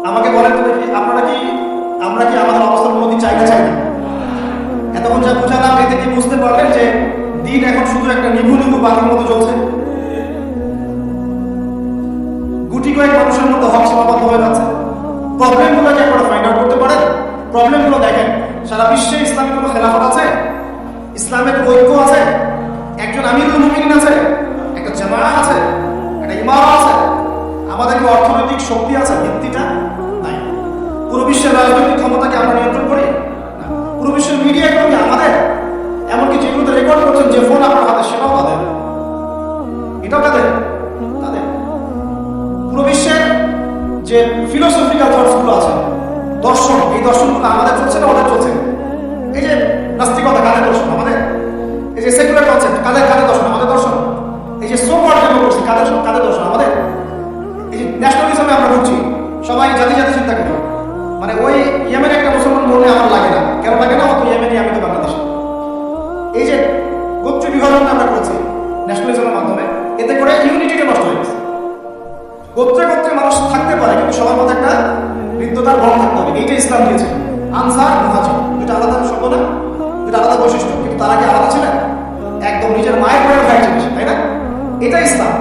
আমাকে বলেন তো দেখি আমরা কি আমাদের অবস্থার উন্নতি চাই না এতক্ষণ যা বুঝালাম এতে কি বুঝতে পারলেন যে দিন এখন শুধু একটা নিভু বাতির মতো চলছে গুটি কয়েক মানুষের মধ্যে হক সীমাবদ্ধ হয়ে যাচ্ছে প্রবলেমগুলোকে আপনারা ফাইন্ড আউট করতে পারেন প্রবলেমগুলো দেখেন সারা বিশ্বে ইসলামিক কোনো খেলাফত আছে ইসলামের ঐক্য আছে একজন আমিরুল মুমিনিন আছে একটা জামাআত আছে একটা ইমাম আছে আমাদের কি অর্থনৈতিক শক্তি আছে ভিত্তিটা নাই পুরো বিশ্বের রাজনৈতিক ক্ষমতাকে আমরা নিয়ন্ত্রণ করি না পুরো বিশ্বের মিডিয়া কি আমাদের এমনকি যেগুলোতে রেকর্ড করছেন যে ফোন আপনার হাতে সেটাও তাদের এটাও তাদের পুরো বিশ্বের যে ফিলোসফিক্যাল থটসগুলো আছে দর্শন এই দর্শনগুলো আমাদের চলছে না ওদের চলছে এই যে নাস্তিকতা কাদের দর্শন আমাদের এই যে সেকুলার কনসেপ্ট কাদের দর্শন আমাদের দর্শন এই যে সোকল বিভাজন আমরা করেছি ন্যাশনালিজমের মাধ্যমে, এতে করে ইউনিটিটা নষ্ট হয়ে গেছে। গোত্রে গোত্রে মানুষ থাকতে পারে, কিন্তু সবার মধ্যে একটা হৃদ্যতার বন্ধ থাকতে হবে। এইটা ইসলাম দিয়েছে। আনসার মুহাজির দুটো আলাদা শব্দ না, দুটো আলাদা বৈশিষ্ট্য, কিন্তু তারা কি আলাদা ছিলেন? একদম নিজের মায়ের পরে ভাই ছিল, তাই না? এটা ইসলাম।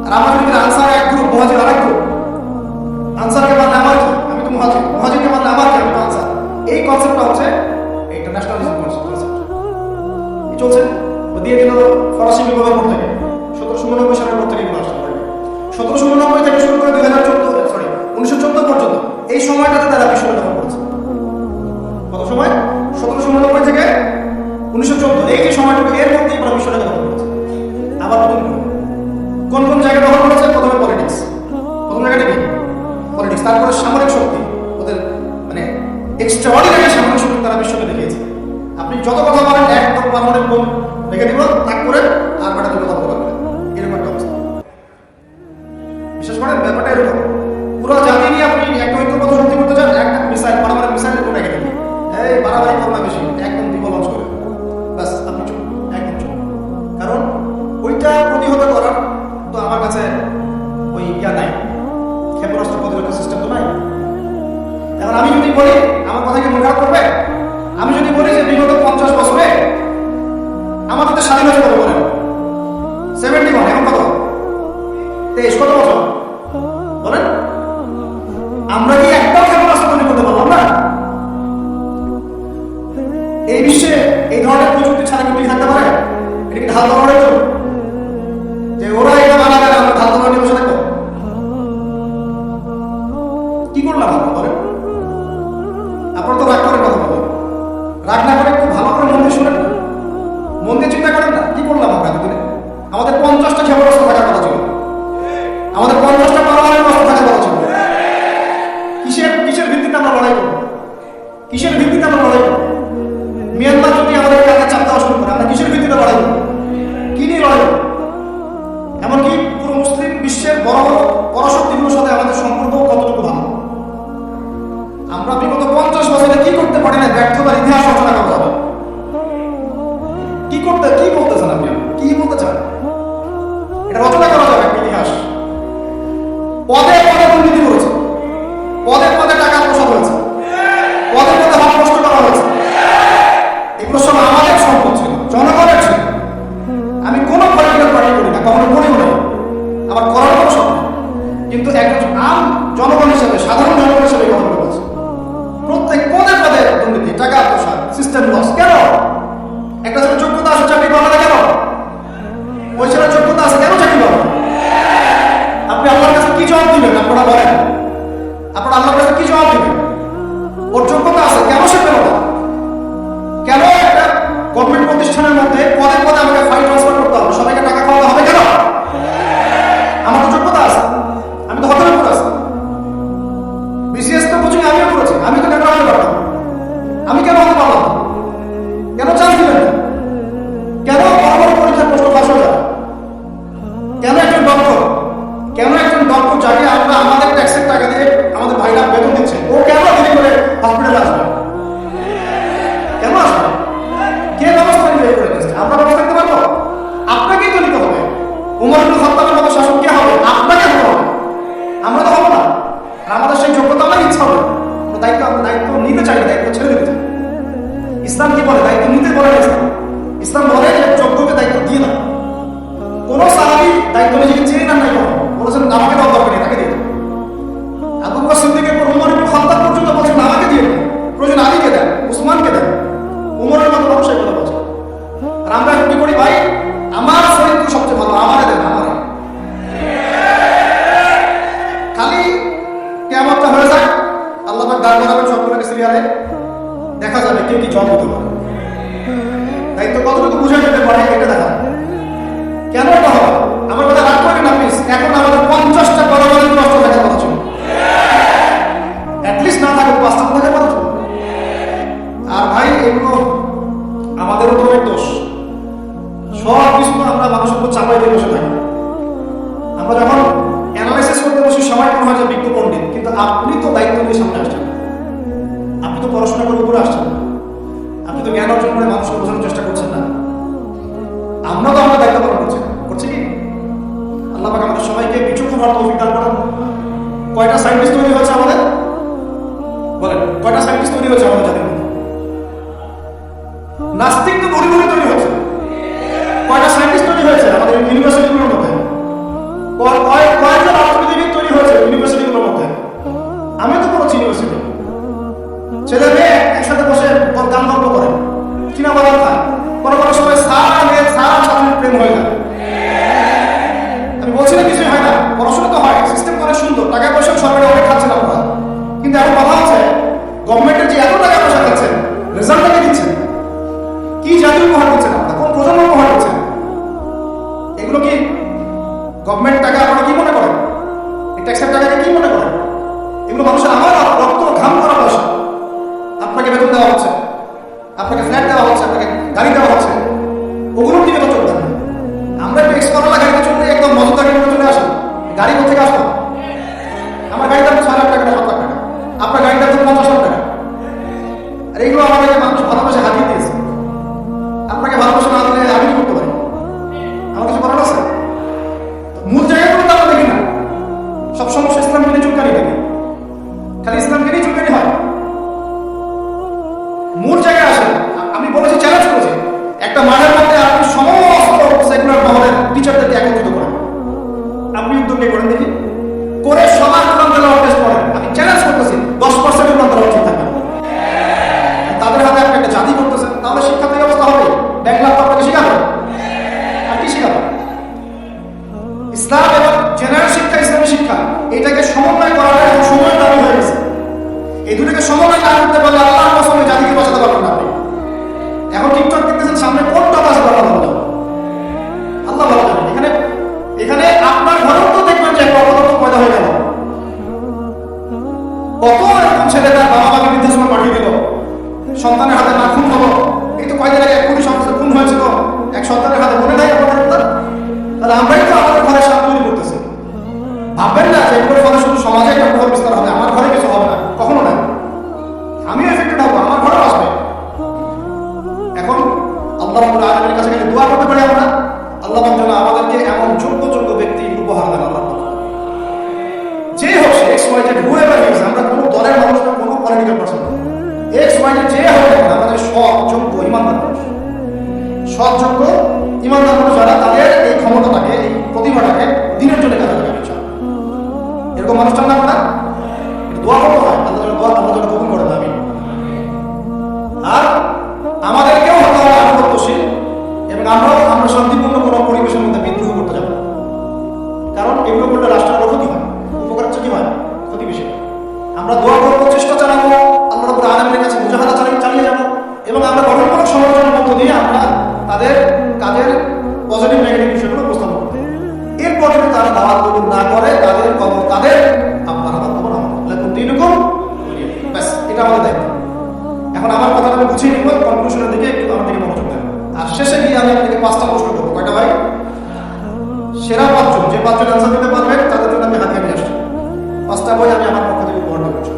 আর আমাদের ভিতরে আনসার এক গ্রুপ, মুহাজির আরেক গ্রুপ। আনসারকে মানে আমার কি, আমি তো মুহাজির, মুহাজিরকে মানে আমার কি, আমি তো আনসার। এই কনসেপ্টটা হচ্ছে এইটা ন্যাশনালিজম কনসেপ্ট চলছে। দিয়ে দিল ফরাসি বিপ্লবের পর থেকে 1789 সালের পর থেকে 1789 থেকে শুরু করে 1914 পর্যন্ত এই সময়টাতে তারা বিশ্বটা দখল করেছে। কত সময়? 1789 থেকে 1914, এই যে সময়টুকু, এর মধ্যেই তারা বিশ্বটা দখল করেছে। আবার নতুন কোন কোন জায়গায় দখল করেছে? প্রথমে পলিটিক্স, প্রথম জায়গাটা কি? পলিটিক্স। তারপরে সামরিক শক্তি, ওদের মানে এক্সট্রাঅর্ডিনারি সামরিক শক্তি তারা বিশ্বকে দেখিয়েছে। আপনি যত কথা বলেন একদম পারমানেন্ট বোম রেখে দিব, তাক করে আর বেটা দুটো কথা বলবেন, এরকম একটা অবস্থা। বিশেষ করে ব্যাপারটা এরকম, পুরো জাতি নিয়ে আপনি একটা ঐক্যবদ্ধ শক্তি করতে চান, একটা মিসাইল, পারমানেন্ট মিসাইল এরকম রেখে দেবেন, এই বাড়াবাড়ি করো না বেশি, একদম দিব লঞ্চ করে, ব্যাস আপনি চুপ, একদম চুপ। কারণ ওইটা প্রতিহত করার তো আমার কাছে ওই ইয়া নাই, ক্ষেপণাস্ত্র প্রতিরক্ষা সিস্টেম তো নাই। এখন আমি যদি বলি, আমার কথা কি মনে খারাপ করবে? আমি যদি বলি যে বিগত 50 বছরে আমাদের তো স্বাধীনতা কত বলেন? 71, এখন কত? 23, কত বছর বলেন? আমরা কি একটাও ক্ষেপণাস্ত্র তৈরি করতে পারলাম না? এই বিশ্বে এই ধরনের প্রযুক্তি ছাড়া কি থাকতে পারে? এটা কি ঢাল তলোয়ারের যুগ? যে ওরা এটা বানাবে, আমরা ঢাল তলোয়ার নিয়ে বসে থাকবো? কি করলাম আমরা বলেন? আপনারা তো রাগ করেন, কথা বলেন, রাগ না করে একটু ভালো করে মন দিয়ে শুনেন, মন দিয়ে চিন্তা করেন না কি করলাম আমরা এতদিনে। আমাদের 50টা ক্ষেপণাস্ত্র থাকার কথা ছিল, আমাদের 50টা পারমাণবিক অস্ত্র থাকার কথা ছিল। কিসের ভিত্তিতে আমরা লড়াই করবো? কিসের ভিত্তিতে আমরা লড়াই করবো? মিয়ানমার যদি আমাদের কাছে চাপ দেওয়া শুরু করে, আমরা কিসের ভিত্তিতে লড়াই করবো? কি নিয়ে লড়াই করবো? এমনকি পুরো মুসলিম বিশ্বের বড় বড় পরাশক্তিগুলোর সাথে আমাদের সম্পর্ক কতটুকু ভালো? আমরা বিগত 50 বছরে কি করতে পারি না, ব্যর্থতার ইতিহাস রচনা করতে হবে। কি বলতেছেন আপনি? কি বলতে চান? এটা রচনা করা যাবে একটা ইতিহাস। পদে পদে দুর্নীতি করেছে, পদে পদে টাকা প্রসাদ হয়েছে, পদে পদে হক নষ্ট করা হয়েছে। এগুলো সব আমাদের সম্পদ ছিল, জনগণের ছিল। আমি কোনো পলিটিক্যাল পার্টি করি না, কখনো করিও না, আমার করার কোনো শখ নেই। কিন্তু একজন আম জনগণ হিসেবে, সাধারণ জনগণ হিসেবে এই কথাগুলো বলছে। প্রত্যেক পদে পদে দুর্নীতি, টাকা প্রসাদ, সিস্টেম লস। কেন? একটা ছেলে যোগ্যতা আছে, চাকরি পাবে না কেন? ওই ছেলের যোগ্যতা আছে, কেন চাকরি পাবে? আপনি আল্লাহর কাছে কি জবাব দিবেন? আপনারা বলেন, আপনারা আল্লাহর কাছে কি জবাব দিবেন? ওর যোগ্যতা আছে, কেন সে পেল না? কেন একটা গভর্নমেন্ট প্রতিষ্ঠানের মধ্যে পদে পদে আমাকে ফাইল ট্রান্সফার করতে হবে, সবাইকে টাকা খাওয়াতে হবে কেন? আমার তো যোগ্যতা আছে, আমি তো হতের উপর আছি। বিসিএস তো কোচিং আমিও করেছি, আমি তো কেন হতে পারতাম? আমি কেন হতে পারলাম? কেন চান্স দিলেন না? কেন বড় বড় পরীক্ষার প্রশ্ন ফাঁস হয়ে যাবে? কেন একজন ডক্টর যাকে আমরা আমাদের ট্যাক্সের টাকা দিয়ে আমাদের ভাইরা বেতন দিচ্ছে, ও কেন দেরি করে হসপিটালে আসবে? কেন আসবে? কে ব্যবস্থা নিবে? আমরা ব্যবস্থা নিতে পারবো? আপনাকেই তো নিতে হবে। উমর ইবনে খাত্তাবের মতো শাসক কে হবে? আপনাকে হতে হবে, আমরা তো হবো না। আর আমাদের সেই যোগ্যতা, আমার ইচ্ছা হবে, দায়িত্ব নিতে চাই, দায়িত্ব ছেড়ে দিতে চাই। ইসলাম কি বলে? দায়িত্ব নিতে বলে না। ইসলাম বলে যে যোগ্যকে দায়িত্ব দিয়ে না। কোন সাহাবী দায়িত্ব নিজেকে চেয়ে না, নাই বলেছেন আমাকে দেওয়া দরকার নেই, তাকে দিয়ে দেন। আবু বকর সিদ্দিকের পর উমর ইবনে খাত্তাব পর্যন্ত বলছেন আমাকে দিয়ে দেন, প্রয়োজন আলীকে দেন, উসমানকে দেন। উমরের মতো মানুষ এই কথা বলছে। আর আমরা কি করি? ভাই আমার চরিত্র সবচেয়ে ভালো, আমারে দেন, আমারে। খালি কিয়ামতটা হয়ে যায়, আল্লাহ পাক দাঁড় করাবেন সবগুলোকে সিরিয়ালে, দেখা যাবে কে কি জব দিতে পারে, দায়িত্ব কতটুকু বুঝে যেতে পারে, এটা দেখা। কেন এটা হবে? আমার কথা রাগ করেন না প্লিজ। এখন আমাদের 50টা পারমাণবিক অস্ত্র থাকার কথা ছিল, অ্যাটলিস্ট না থাকুক 5টা থাকার কথা ছিল। আর ভাই এগুলো আমাদেরও তো অনেক দোষ। সব কিছু আমরা মানুষের উপর চাপাই দিয়ে বসে থাকি। আমরা যখন অ্যানালাইসিস করতে বসে সবাই মনে হয় যে বিজ্ঞ পণ্ডিত, কিন্তু আপনি তো দায়িত্ব নিয়ে সামনে আসছেন, আপনি তো পড়াশোনা করে উপরে আসছেন, আপনি তো জ্ঞান অর্জন করে মানুষকে বোঝানোর চেষ্টা করছেন না। আমরা তো আমরা দায়িত্ব পালন করছি কি? আল্লাহ পাক আমাদের সবাইকে বিচক্ষণ হওয়ার তৌফিক দান করুন। কয়টা সায়েন্টিস্ট তৈরি হচ্ছে আমাদের? বলেন, কয়টা সায়েন্টিস্ট তৈরি হচ্ছে আমাদের জাতির মধ্যে? নাস্তিক তো ভরি ভরি তৈরি হচ্ছে। কয়টা সায়েন্টিস্ট তৈরি হয়েছে আমাদের ইউনিভার্সিটিগুলোর মধ্যে? কয়জন অর্থনীতিবিদ তৈরি হয়েছে ইউনিভার্সিটিগুলোর মধ্যে? আমি তো পড়ছি ইউনিভার্সিটি, ছেলে মেয়ে একসাথে বসে গান গল্প করে, চিনা বাদাম খায়, কোনো সময় সারা মেয়ে সারা ছাত্রের প্রেম হয়ে যায়। আমি বলছি না কিছুই হয় না, পড়াশোনা তো হয়, সিস্টেম অনেক সুন্দর, টাকা পয়সা সরকারি অনেক খাচ্ছেন আপনারা, কিন্তু এখন কথা হচ্ছে গভর্নমেন্টের যে এত টাকা পয়সা খাচ্ছেন, রেজাল্ট টাকা দিচ্ছেন, কি জাতীয় উপহার দিচ্ছেন আপনারা, কোন প্রজন্ম উপহার দিচ্ছেন? এগুলো কি গভর্নমেন্ট টাকা আপনারা কি মনে করেন? এই ট্যাক্সের টাকাকে কি মনে করেন? এগুলো মানুষের আমার রক্ত ঘাম করা পয়সা। আপনাকে বেতন দেওয়া হচ্ছে, আপনাকে ফ্ল্যাট দেওয়া হচ্ছে, আপনাকে গাড়ি দেওয়া হচ্ছে, ওগুলোর দিকে তো চলতে হবে। আমরা একটু এক্সপার্টলা গাড়িতে চলতে একদম মজুদার গাড়িতে চলে আসি, গাড়ি কোথেকে আসলো? আমার গাড়ির দাম 6 লাখ টাকা, 7 লাখ টাকা, আপনার গাড়ির দাম 50 লাখ টাকা। আর এইগুলো আমাদেরকে মানুষ ভালোবাসে হাতিয়ে দিয়েছে। আপনাকে ভালোবাসা না দিলে আমি কি করতে পারি? আমার কিছু করার আছে? মূল জায়গাগুলো তো আমরা দেখি না, সব সমস্যা ইসলামকে নিয়ে চুলকানি দেখি, খালি ইসলামকে নিয়ে চুলকানি হয়। মূল জায়গায় আসে। আমি বলেছি, চ্যালেঞ্জ করেছি, একটা মাঠের মধ্যে আপনি সমস্ত সেকুলার মহলের টিচারদেরকে একত্রিত করেন, আপনি উদ্যোগ নিয়ে করেন দেখি, করে সবার কোরআন তেলাওয়াত টেস্ট করেন। আমি চ্যালেঞ্জ করতেছি 10% কোরআন তেলাওয়াত ঠিক থাকবে। তাদের হাতে আপনি একটা জাতি করতেছেন, তাহলে শিক্ষা থেকে অবস্থা হবে। ব্যাংক লাভ আপনাকে শিখাবে আর কি শিখাবে? ইসলাম এবং জেনারেল শিক্ষা, ইসলামী শিক্ষা, এটাকে সমন্বয় করাটা এখন সময় দাবি হয়ে গেছে। এই দুটোকে সমন্বয় না করতে পারলে আল্লাহর কসমে জাতিকে বাঁচাতে পারবেন না আপনি। এখন টিকটক দেখতেছেন, সামনে কোনটা বাঁচাতে পারবেন আল্লাহ ভালো জানেন। এখানে আপনার ঘরেও তো দেখবেন যে একটা অপরাধ পয়দা হয়ে গেল। কত এরকম ছেলে তার বাবা মাকে বৃদ্ধাশ্রমে পাঠিয়ে দিল, সন্তানের হাতে না খুন হলো। এই তো কয়দিন আগে 1 কোটি সন্তান খুন হয়েছিল এক সন্তানের হাতে, মনে নাই আপনাদের? তাহলে আমরাই তো আমাদের ঘরে সাপ তৈরি করতেছি। ভাববেন না যে এগুলোর ফলে শুধু সমাজে একটা প্রভাব বিস্তার হবে, আমার ঘরে কিছু হবে না, কখনো না। আমিও এফেক্টেড হবো, আমার ঘরেও আসবে। এখন আল্লাহ রাব্বুল আলামিনের কাছে গেলে দোয়া করতে পারি আমরা, আল্লাহ যেন আমাদেরকে এমন যোগ্য ব্যক্তি উপহার দেন। আল্লাহ যে হোক, সে X Y Z whoever is, আমরা কোনো দলের মানুষ না, কোনো political person, X Y Z যে হবে না, আমাদের সৎ যোগ্য ইমানদার মানুষ, সৎ যোগ্য ইমানদার মানুষ যারা, তাদের এই ক্ষমতাটাকে, এই প্রতিভাটাকে দিনের জন্য কাজে লাগাবে। এরকম মানুষ চান না আমরা? দোয়া করতে হয়, আল্লাহ যেন কবুল করে দেন। আমি আর আমাদেরকেও হতে হবে আনুগত্যশীল, এবং আমরা শান্তিপূর্ণ কোনো পরিবেশের মধ্যে বিদ্রোহ করতে যাব, কারণ এগুলো করলে রাষ্ট্রের ক্ষতি হয়, উপকার কি হয়? ক্ষতি বেশি। আমরা দোয়া করবো, চেষ্টা চালাবো, আল্লাহ রাব্বুল আলামিনের কাছে মুজাহাদা চালিয়ে যাবো, এবং আমরা গঠনমূলক সমালোচনার মধ্য দিয়ে আমরা তাদের কাজের পজিটিভ নেগেটিভ বিষয়গুলো উপস্থাপন করতে। এরপর যদি তারা দাওয়াত কবুল না করে, তাদের কবর তাদের, আপনার আমার কবর আমার, দিনকম, ব্যাস, এটা আমাদের দায়িত্ব। এখন আমার কথাটা আমি গুছিয়ে নিব, কনক্লুশনের দিকে একটু আমার দিকে মনোযোগ দেন। আর শেষে গিয়ে আমি আপনাকে 5টা প্রশ্ন করবো। কয়টা ভাই? সেরা 5 জন, যে 5 জন আনসার দিতে পারবেন তাদের জন্য আমি হাতে নিয়ে আসছি 5টা বই, আমি আমার পক্ষ থেকে উপহার করছি।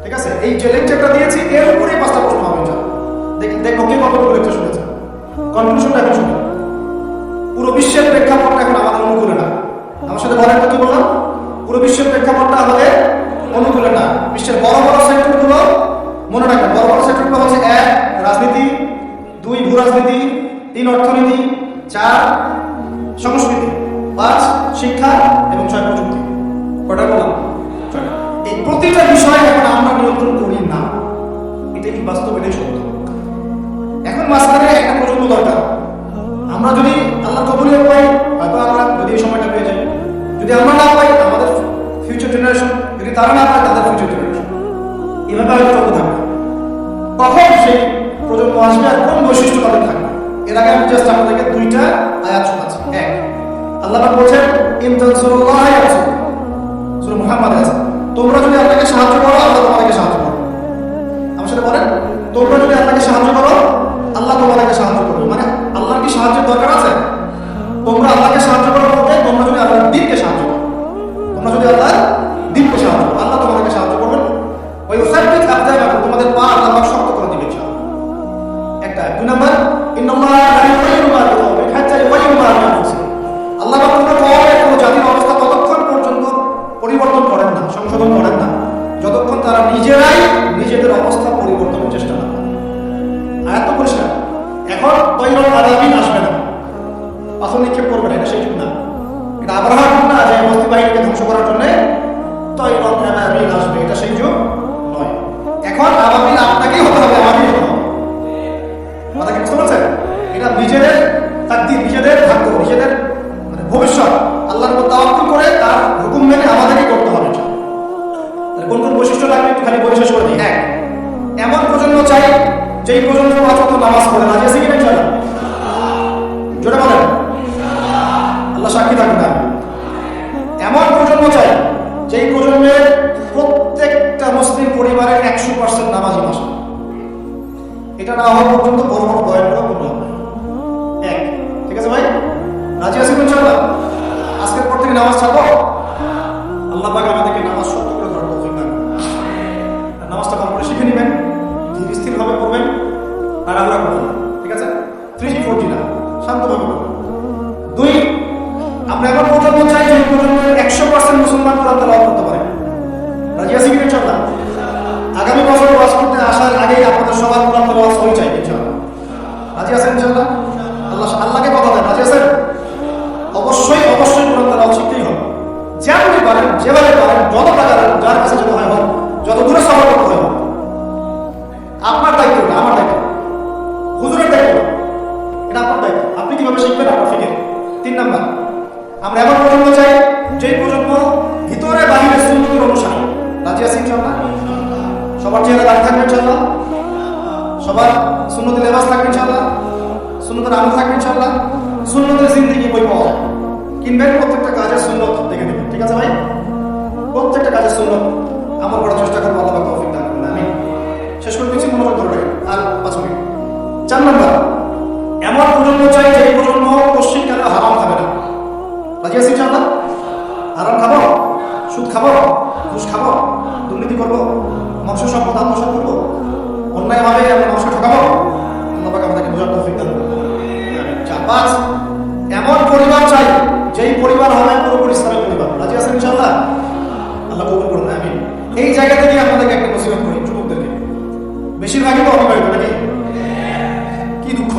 ঠিক আছে? এই যে লেকচারটা দিয়েছি এর উপরেই 5টা প্রশ্ন হবে। দেখো কে কতটুকু লেকচার শুনেছে। কনক্লুশনটা এখন শুনুন। পুরো বিশ্বের প্রেক্ষাপটটা এখন আমাদের অনুকূলে না। আমার সাথে বলেন তো, কি বললাম? পুরো বিশ্বের প্রেক্ষাপটটা আমাদের অনুকূলে না। বিশ্বের বড় বড় সেক্টরগুলো মনে রাখবেন, বড় বড় সেক্টরগুলো হচ্ছে 1 রাজনীতি, 2 ভূ রাজনীতি, 3 অর্থনীতি, 4 সংস্কৃতি, 5 শিক্ষা এবং 6 প্রযুক্তি। কয়টা বললাম? এই প্রতিটা বিষয় এখন আমরা নিয়ন্ত্রণ করি না, এটা কি বাস্তব? এটাই সত্য। এখন মাঝখানে একটা প্রজন্ম দরকার। আমরা যদি আল্লাহ কবুলিয়ত পাই, হয়তো আমরা যদি এই সময়টা পেয়ে যাই, যদি আমরা না পাই আমাদের ফিউচার জেনারেশন, যদি তারা না পায় তাদের ফিউচার জেনারেশন, এভাবে হয়তো চলতে থাকবে। কখন সেই প্রজন্ম আসবে আর কোন বৈশিষ্ট্য তাদের থাকবে? এর আগে আমি জাস্ট আপনাদেরকে 2টা আয়াত শোনাচ্ছি। 1, আল্লাহ পাক বলছেন, ইন তানসুরুল্লাহ ইয়ানসুরকুম, সূরা মুহাম্মদ আছে, তোমরা যদি আল্লাহকে সাহায্য করো, আল্লাহ তোমাদেরকে সাহায্য করবে। আমার সাথে বলেন, তোমরা যদি আল্লাহকে সাহায্য করো, আল্লাহ তোমাদেরকে সাহায্য করবে। মানে আল্লাহর কি সাহায্যের দরকার আছে? তোমরা আল্লাহকে সাহায্য করো বলতে, তোমরা যদি আল্লাহর দ্বীনকে সাহায্য করো, তোমরা যদি আল্লাহর দ্বীনকে সাহায্য করো, আল্লাহ তোমাদেরকে সাহায্য করবেন। ওই সাব্বিত আকদামাকুম, তোমাদের পা আল্লাহ শক্ত করে দিবেন ইনশাআল্লাহ। একটা। 2 নাম্বার, ইন্নাল্লাহা লা ইউগাইয়িরু মা বিকওমিন হাত্তা নিক্ষেপ করবে না, এটা সেই যুগ না। এটা আবরাহার যুগ না যে বস্তি বাহিনীকে ধ্বংস করার জন্য তৈরি আসবে, এটা সেই যুগ নয়। এখন আবাবিল আপনাকেই হতে হবে, আমাকেই হতে হবে। কথা কি বুঝতে পারছেন? এটা নিজেদের তাকদীর, নিজেদের ভাগ্য, নিজেদের মানে ভবিষ্যৎ আল্লাহর উপর তাওয়াক্কুল করে তার হুকুম মেনে আমাদেরই করতে হবে। কোন কোন বৈশিষ্ট্য লাগবে একটু খালি বলে শেষ করে দিই। এক, এমন প্রজন্ম চাই যেই প্রজন্ম পাঁচ ওয়াক্ত নামাজ পড়ে। রাজি আছে কিনা ইনশাআল্লাহ? জোরে বলেন, আল্লাহ সাক্ষী থাকবে না। এমন প্রজন্ম চাই যেই প্রজন্মের প্রত্যেকটা মুসলিম পরিবারের 100% নামাজি মাস। এটা না হওয়া পর্যন্ত বড় বড় বয়ান করা কোনো হবে। এক, ঠিক আছে ভাই? রাজি আছেন ইনশাআল্লাহ? আজকের পর থেকে নামাজ ছাড়বো। আল্লাহ পাক আমাদেরকে নামাজ সত্য করে ধরার তৌফিক দান করুন। নামাজটা ভালো করে শিখে নেবেন, ধীর স্থিরভাবে পড়বেন, আর আল্লাহ করবেন। ঠিক আছে? 3G 4G না, শান্তভাবে করবেন। দুই, আমরা এমন প্রজন্ম চাই যে প্রজন্মের 100% মুসলমান কোরআন তেলাওয়াত করতে পারে। রাজি আছি কি ইনশাআল্লাহ? আগামী বছর ওয়াজ করতে আসার আগেই আপনাদের সবার কোরআন তেলাওয়াত সহি চাই ইনশাআল্লাহ। রাজি আছেন ইনশাআল্লাহ? আল্লাহকে কথা দেন, রাজি আছেন? অবশ্যই অবশ্যই কোরআন তেলাওয়াত শিখতেই হবে। যেমনি পারেন, যেভাবে পারেন, যত টাকা যার কাছে যেতে হয় হোক, যত দূরে সফর করতে হয় হোক, আপনার দায়িত্ব না, আমার দায়িত্ব, হুজুরের দায়িত্ব, এটা আপনার দায়িত্ব। আপনি কিভাবে শিখবেন আপনার ফিকির। 3 নাম্বার, আমরা এমন প্রজন্ম চাই যে প্রজন্ম ভিতরে বাহিরে সুন্নতের অনুসারী। রাজি আছি ইনশাআল্লাহ? সবার চেহারা দাঁড়িয়ে থাকবে ইনশাআল্লাহ? সবার সুন্নতের লেবাস থাকবে ইনশাআল্লাহ? সুন্নতের আমল থাকবে ইনশাআল্লাহ? সুন্নতের জিন্দেগি বই পাওয়া যায়, কিনবেন, প্রত্যেকটা কাজের সুন্নত দেখে নেবেন। ঠিক আছে ভাই? প্রত্যেকটা কাজের সুন্নত আমল করার চেষ্টা করবো, আল্লাহ তৌফিক দান করুন। আমি শেষ করে দিচ্ছি, মনোযোগ ধরে রাখেন, আর 5 মিনিট। 4 নাম্বার, এমন প্রজন্ম চাই যে প্রজন্ম পশ্চিমকালে হারাম খাবে না। রাজি আছি ইনশাআল্লাহ? হারাম খাবো, সুদ খাবো, ঘুষ খাবো, দুর্নীতি করবো, মানুষের সম্পদ আত্মসাৎ করবো, অন্যায়ভাবে আমরা মানুষকে ঠকাবো। আল্লাহ পাক আমাদেরকে বোঝার তৌফিক দান করুন। 5, এমন পরিবার চাই যেই পরিবার হবে পুরোপুরি ইসলামের পরিবার। রাজি আছেন ইনশাআল্লাহ? আল্লাহ কবুল করুন, আমিন। এই জায়গা থেকে আপনাদেরকে একটা নসিহত করি যুবকদেরকে, বেশিরভাগই তো অবিবাহিত নাকি? কি দুঃখ,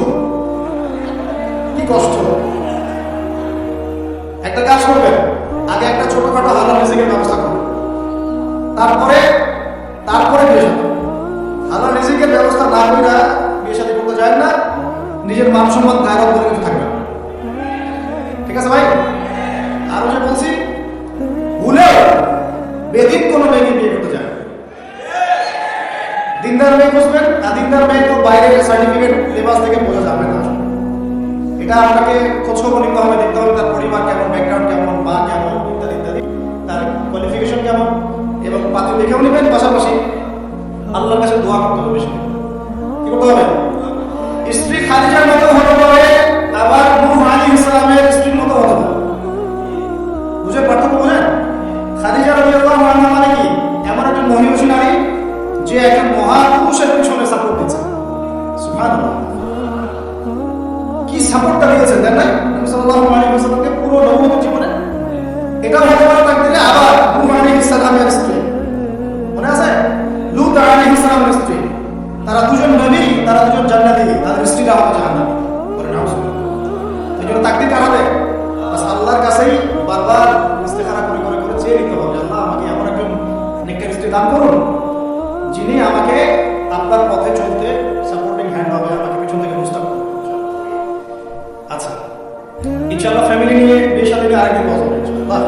কি কষ্ট। একটা কাজ করবেন, আগে একটা ছোটখাটো হালাল রিজিকের ব্যবস্থা করবেন, তারপরে বিয়ে শাদী। হালাল রিজিকের ব্যবস্থা না করে বিয়ে শাদী করতে যায় না, নিজের মান সম্মান গায়রত বলে কিছু থাকবে। ঠিক আছে ভাই? আরো যে বলছি, ভুলে বেদিন কোনো মেয়েকে বিয়ে করতে যায়। দিনদার মেয়ে খুঁজবেন, দিনদার মেয়ে তো বাইরে সার্টিফিকেট লেবাস থেকে বোঝা যাবে না। এটা আপনাকে খোঁজখবর নিতে হবে, দেখতে হবে তার পরিবার কেমন, ব্যাকগ্রাউন্ড কেমন, মা কেমন, ইত্যাদি ইত্যাদি, তার কোয়ালিফিকেশন কেমন, এবং পাত্র দেখেও নেবেন। পাশাপাশি আল্লাহর কাছে দোয়া করতে হবে। বেশি কি করতে হবে? স্ত্রী খাদিজার মতো হতে পারে, আবার নূহ আলাইহিস সালামের স্ত্রীর মতো হতে পারে। বুঝে পার্থক্য বোঝেন? খাদিজা রাদিয়াল্লাহু আনহা মানে কি? এমন একটা মহিষী নারী যে একটা মহাপুরুষের পিছনে সাপোর্ট দিচ্ছে। সুবহানাল্লাহ, কি সাপোর্টটা দিয়েছেন দেন নাই নবী সাল্লাল্লাহু আলাইহি ওয়াসাল্লামকে পুরো নবুয়তের জীবনে। এটাও হতে পারে তাকদীরে। আবার নূহ আলাইহিস সালামের স্ত্রী মনে আছে? লূত আলাইহিস সালামের স্ত্রী, তারা দুজন নবী, তারা দুজন জান্নাতি, তাদের স্ত্রীরা হবে জাহান্নামী। বলে নাউজুবিল্লাহ। এই জন্য তাকদীর কার হাতে? বাস আল্লাহর কাছেই বারবার ইস্তেখারা করে করে করে চেয়ে নিতে হবে, আল্লাহ আমাকে এমন একজন নেককার স্ত্রী দান করুন যিনি আমাকে আপনার পথে চলতে সাপোর্টিং হ্যান্ড হবে, আমাকে পিছন থেকে বুঝতে পারবে। আচ্ছা, ইনশাআল্লাহ ফ্যামিলি নিয়ে বিয়ে শাদী নিয়ে আরেকদিন কথা হবে ইনশাআল্লাহ।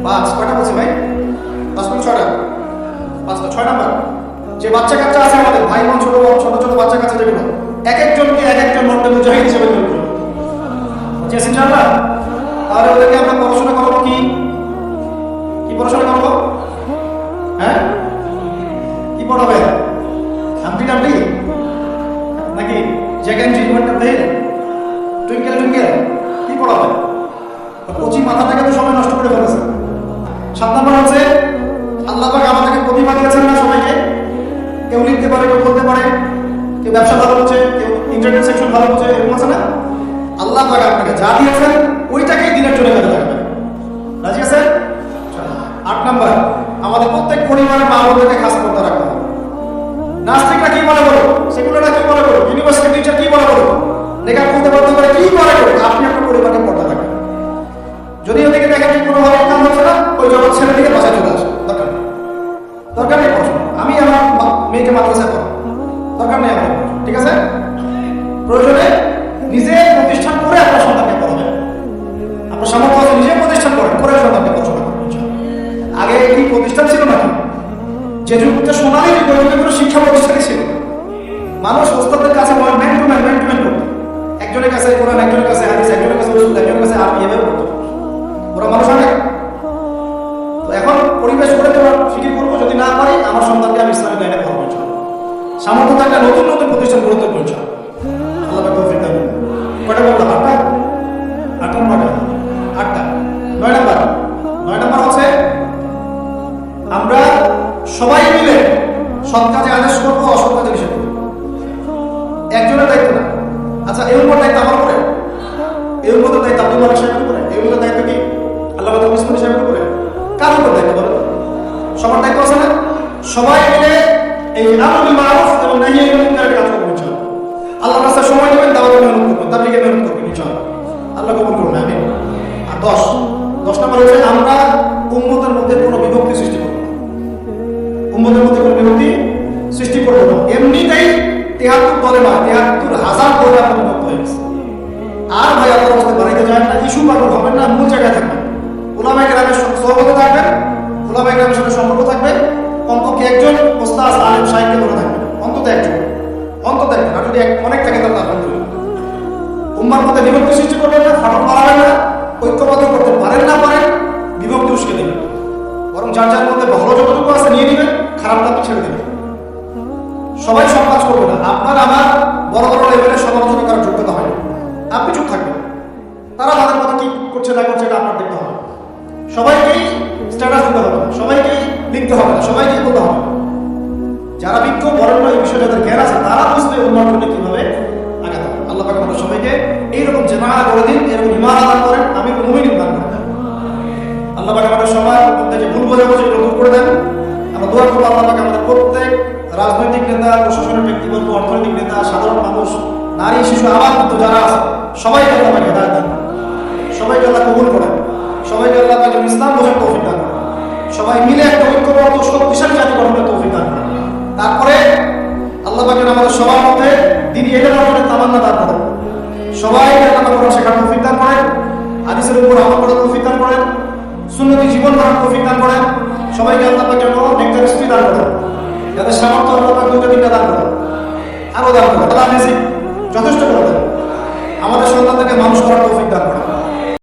5 কয়টা বলছি ভাই? 6টা 6 নাম্বার, যে বাচ্চা কাচ্চা আছে আমাদের, ভাই বোন, ছোট ছোট বাচ্চা কাচ্চা যেগুলো, এক একজনকে এক একটা মর্মে মুজাহিদ হিসেবে তৈরি করবো। ইনশাআল্লাহ। তাহলে ওদেরকে আমরা পড়াশোনা করবো কি পড়াশোনা করবো? হ্যাঁ, কি পড়াবে? হামটি টামটি নাকি জ্যাকেন জিলমেন্ট টুইঙ্কেল টুইঙ্কেল কি পড়াবে? কচি মাথাটাকে তো সময় নষ্ট করে ফেলেছে। 7 নাম্বার হচ্ছে, আল্লাহ পাক আমাদেরকে প্রতিভা দিয়েছেন না সবাইকে। কেউ লিখতে পারে, কেউ বলতে পারে, কেউ ব্যবসা ভালো হচ্ছে, কেউ ইন্টারনেট সেকশন ভালো হচ্ছে, এরকম আছে না? আল্লাহ পাক আপনাকে যা দিয়েছেন ওইটাকেই দিনের জন্য কাজে লাগবে। রাজি আছেন? 8 নাম্বার, আমাদের প্রত্যেক পরিবারের মা বোনদেরকে খাস করতে রাখতে হবে। নাস্তিকরা কি মনে করো, সেকুলাররা কি মনে করো, ইউনিভার্সিটি টিচার কি মনে করো, লেখা খুলতে বলতে পারে কি মনে করো, আপনি ওই জগৎ ছেড়ে দিয়ে বাসায় চলে আসে, দরকার নেই, দরকার নেই পড়াশোনা। আমি আমার মেয়েকে মাদ্রাসায় পড়াবো, দরকার নেই আমার, ঠিক আছে? প্রয়োজনে নিজে প্রতিষ্ঠান করে আপনার সন্তানকে পড়াবেন। আপনার সামর্থ্য আছে, নিজে প্রতিষ্ঠান করেন, করে সন্তানকে পড়াশোনা করেন। আগে কি প্রতিষ্ঠান ছিল নাকি? যে যুগটা সোনালী যুগ, ওই যুগে কোনো শিক্ষা প্রতিষ্ঠানই ছিল না। মানুষ ওস্তাদের কাছে ম্যান টু ম্যান করতো, একজনের কাছে কোরআন, একজনের কাছে হাদিস, একজনের কাছে রাসূল, একজনের কাছে আরবি, এভাবে করতো। ওরা মানুষ আগে। তো এখন পরিবেশ করে তো ফিকির করবো, যদি না পারি আমার সন্তানকে আমি ইসলামিক লাইনে পড়াবো। সামর্থ্য থাকলে নতুন নতুন প্রতিষ্ঠান গুরুত্ব করছে। আল্লাহ তৌফিক দান। কয়টা বললাম? আটটা, আটটা, নয়টা, আটটা। 9 নাম্বার হচ্ছে আমরা সবাই মিলে সৎ কাজে আদেশ করবো, অসৎ কাজে নিষেধ করবো। একজনের দায়িত্ব না। আচ্ছা, এই উপর দায়িত্ব আমার উপরে, এই উপর দায়িত্ব আব্দুল মালিক সাহেবের উপরে, এই উপর দায়িত্ব কি আল্লাহ ইসমাইল সাহেবের উপরে? কার উপর দায়িত্ব বলেন? সবার দায়িত্ব আছে না? সবাই মিলে এই আমর বিল মারুফ এবং নাহি আনিল মুনকারের কাজ করবেন ইনশাআল্লাহ। আল্লাহর রাস্তায় সময় দেবেন, দাওয়াতে মেহনত করবেন, তাবলীগে মেহনত করবেন ইনশাআল্লাহ। আল্লাহ কবুল করুন, আমিন। আর 10 নম্বর হচ্ছে আমরা উম্মতের মধ্যে কোনো বিভক্তি সৃষ্টি করব না। উম্মতের মধ্যে কোনো বিভক্তি সৃষ্টি করব না। এমনিতেই 73 দলে না, 73,000 দলে আমরা বিভক্ত হয়ে গেছি। আর ভাই আল্লাহর রাস্তায় বাড়াইতে যান না, ইস্যু পাগল হবেন না, মূল জায়গায় থাকবেন। উলামায়ে কেরামের সহবতে থাকবেন, উলামায়ে কেরামের সাথে সম্পর্ক থাকবে। কমপক্ষে একজন ওস্তাদ আলেম সাহেবকে ধরে থাকবেন, অন্তত একজন, অন্তত একজন। আর যদি অনেক থাকে তাহলে আলহামদুলিল্লাহ। উম্মার মধ্যে বিভক্তি সৃষ্টি করবেন না, ফাটল পালাবেন না, ঐক্যবদ্ধ করতে পারেন না পারেন, বিভক্তি উস্কে দেবেন। বরং যার যার মধ্যে ভালো যতটুকু আছে নিয়ে নেবেন, খারাপটা আপনি ছেড়ে দেবেন। সবাই সব কাজ করবে না। আপনার আমার বড় বড় লেভেলে সমালোচনা করার যোগ্যতা হয় না, আপনি চুপ থাকবেন। তারা তাদের কথা কি করছে না করছে এটা আপনার দেখতে হবে। সবাইকেই স্ট্যাটাস দিতে হবে, সবাইকেই লিখতে হবে না, সবাইকেই বলতে হবে। যারা বিজ্ঞ বরেণ্য এই বিষয়ে যাদের জ্ঞান আছে তারা বুঝবে উন্নয়ন করলে কিভাবে আগাতে হবে। আল্লাহ পাক আমাদের সবাইকে এইরকম জেনারেল করে দিন, এরকম ইমান আদান করেন, আমি মুমিন দান করেন। আল্লাহ পাক আমাদের সবার মধ্যে যে ভুল বোঝাবুঝি দূর করে দেন। আমরা দোয়া করবো আল্লাহ পাক আমাদের প্রত্যেক রাজনৈতিক নেতা, প্রশাসনের ব্যক্তিবর্গ, অর্থনৈতিক নেতা, সাধারণ মানুষ, নারী, শিশু, আবাদ যারা আছে সবাইকে আল্লাহ পাক হেদায়েত দান করেন, সবাইকে আল্লাহ কবুল করেন, সবাইকে আল্লাহ পাক ইসলাম বোঝার তৌফিক দান করেন, সবাই মিলে একটা ঐক্যবদ্ধ শক্তিশালী জাতি গঠনের তৌফিক দান করেন। তারপরে আল্লাহ পাক আমাদের সবার মধ্যে দিনই এটা ধরনের তামান্না দান করেন, সবাইকে আল্লাহ পাক শেখার তৌফিক দান করেন, হাদিসের উপর আমল করার তৌফিক দান করেন, সুন্নতি জীবন করার তৌফিক দান করেন। সবাইকে আল্লাহ পাক যেন নেককার স্ত্রী দান করেন, যাদের সামর্থ্য আল্লাহ পাক 2-3টা দান করেন, আরো দান করেন। আল্লাহ যথেষ্ট করে দেন, আমাদের সন্তানদেরকে মানুষ করার তৌফিক দান করেন।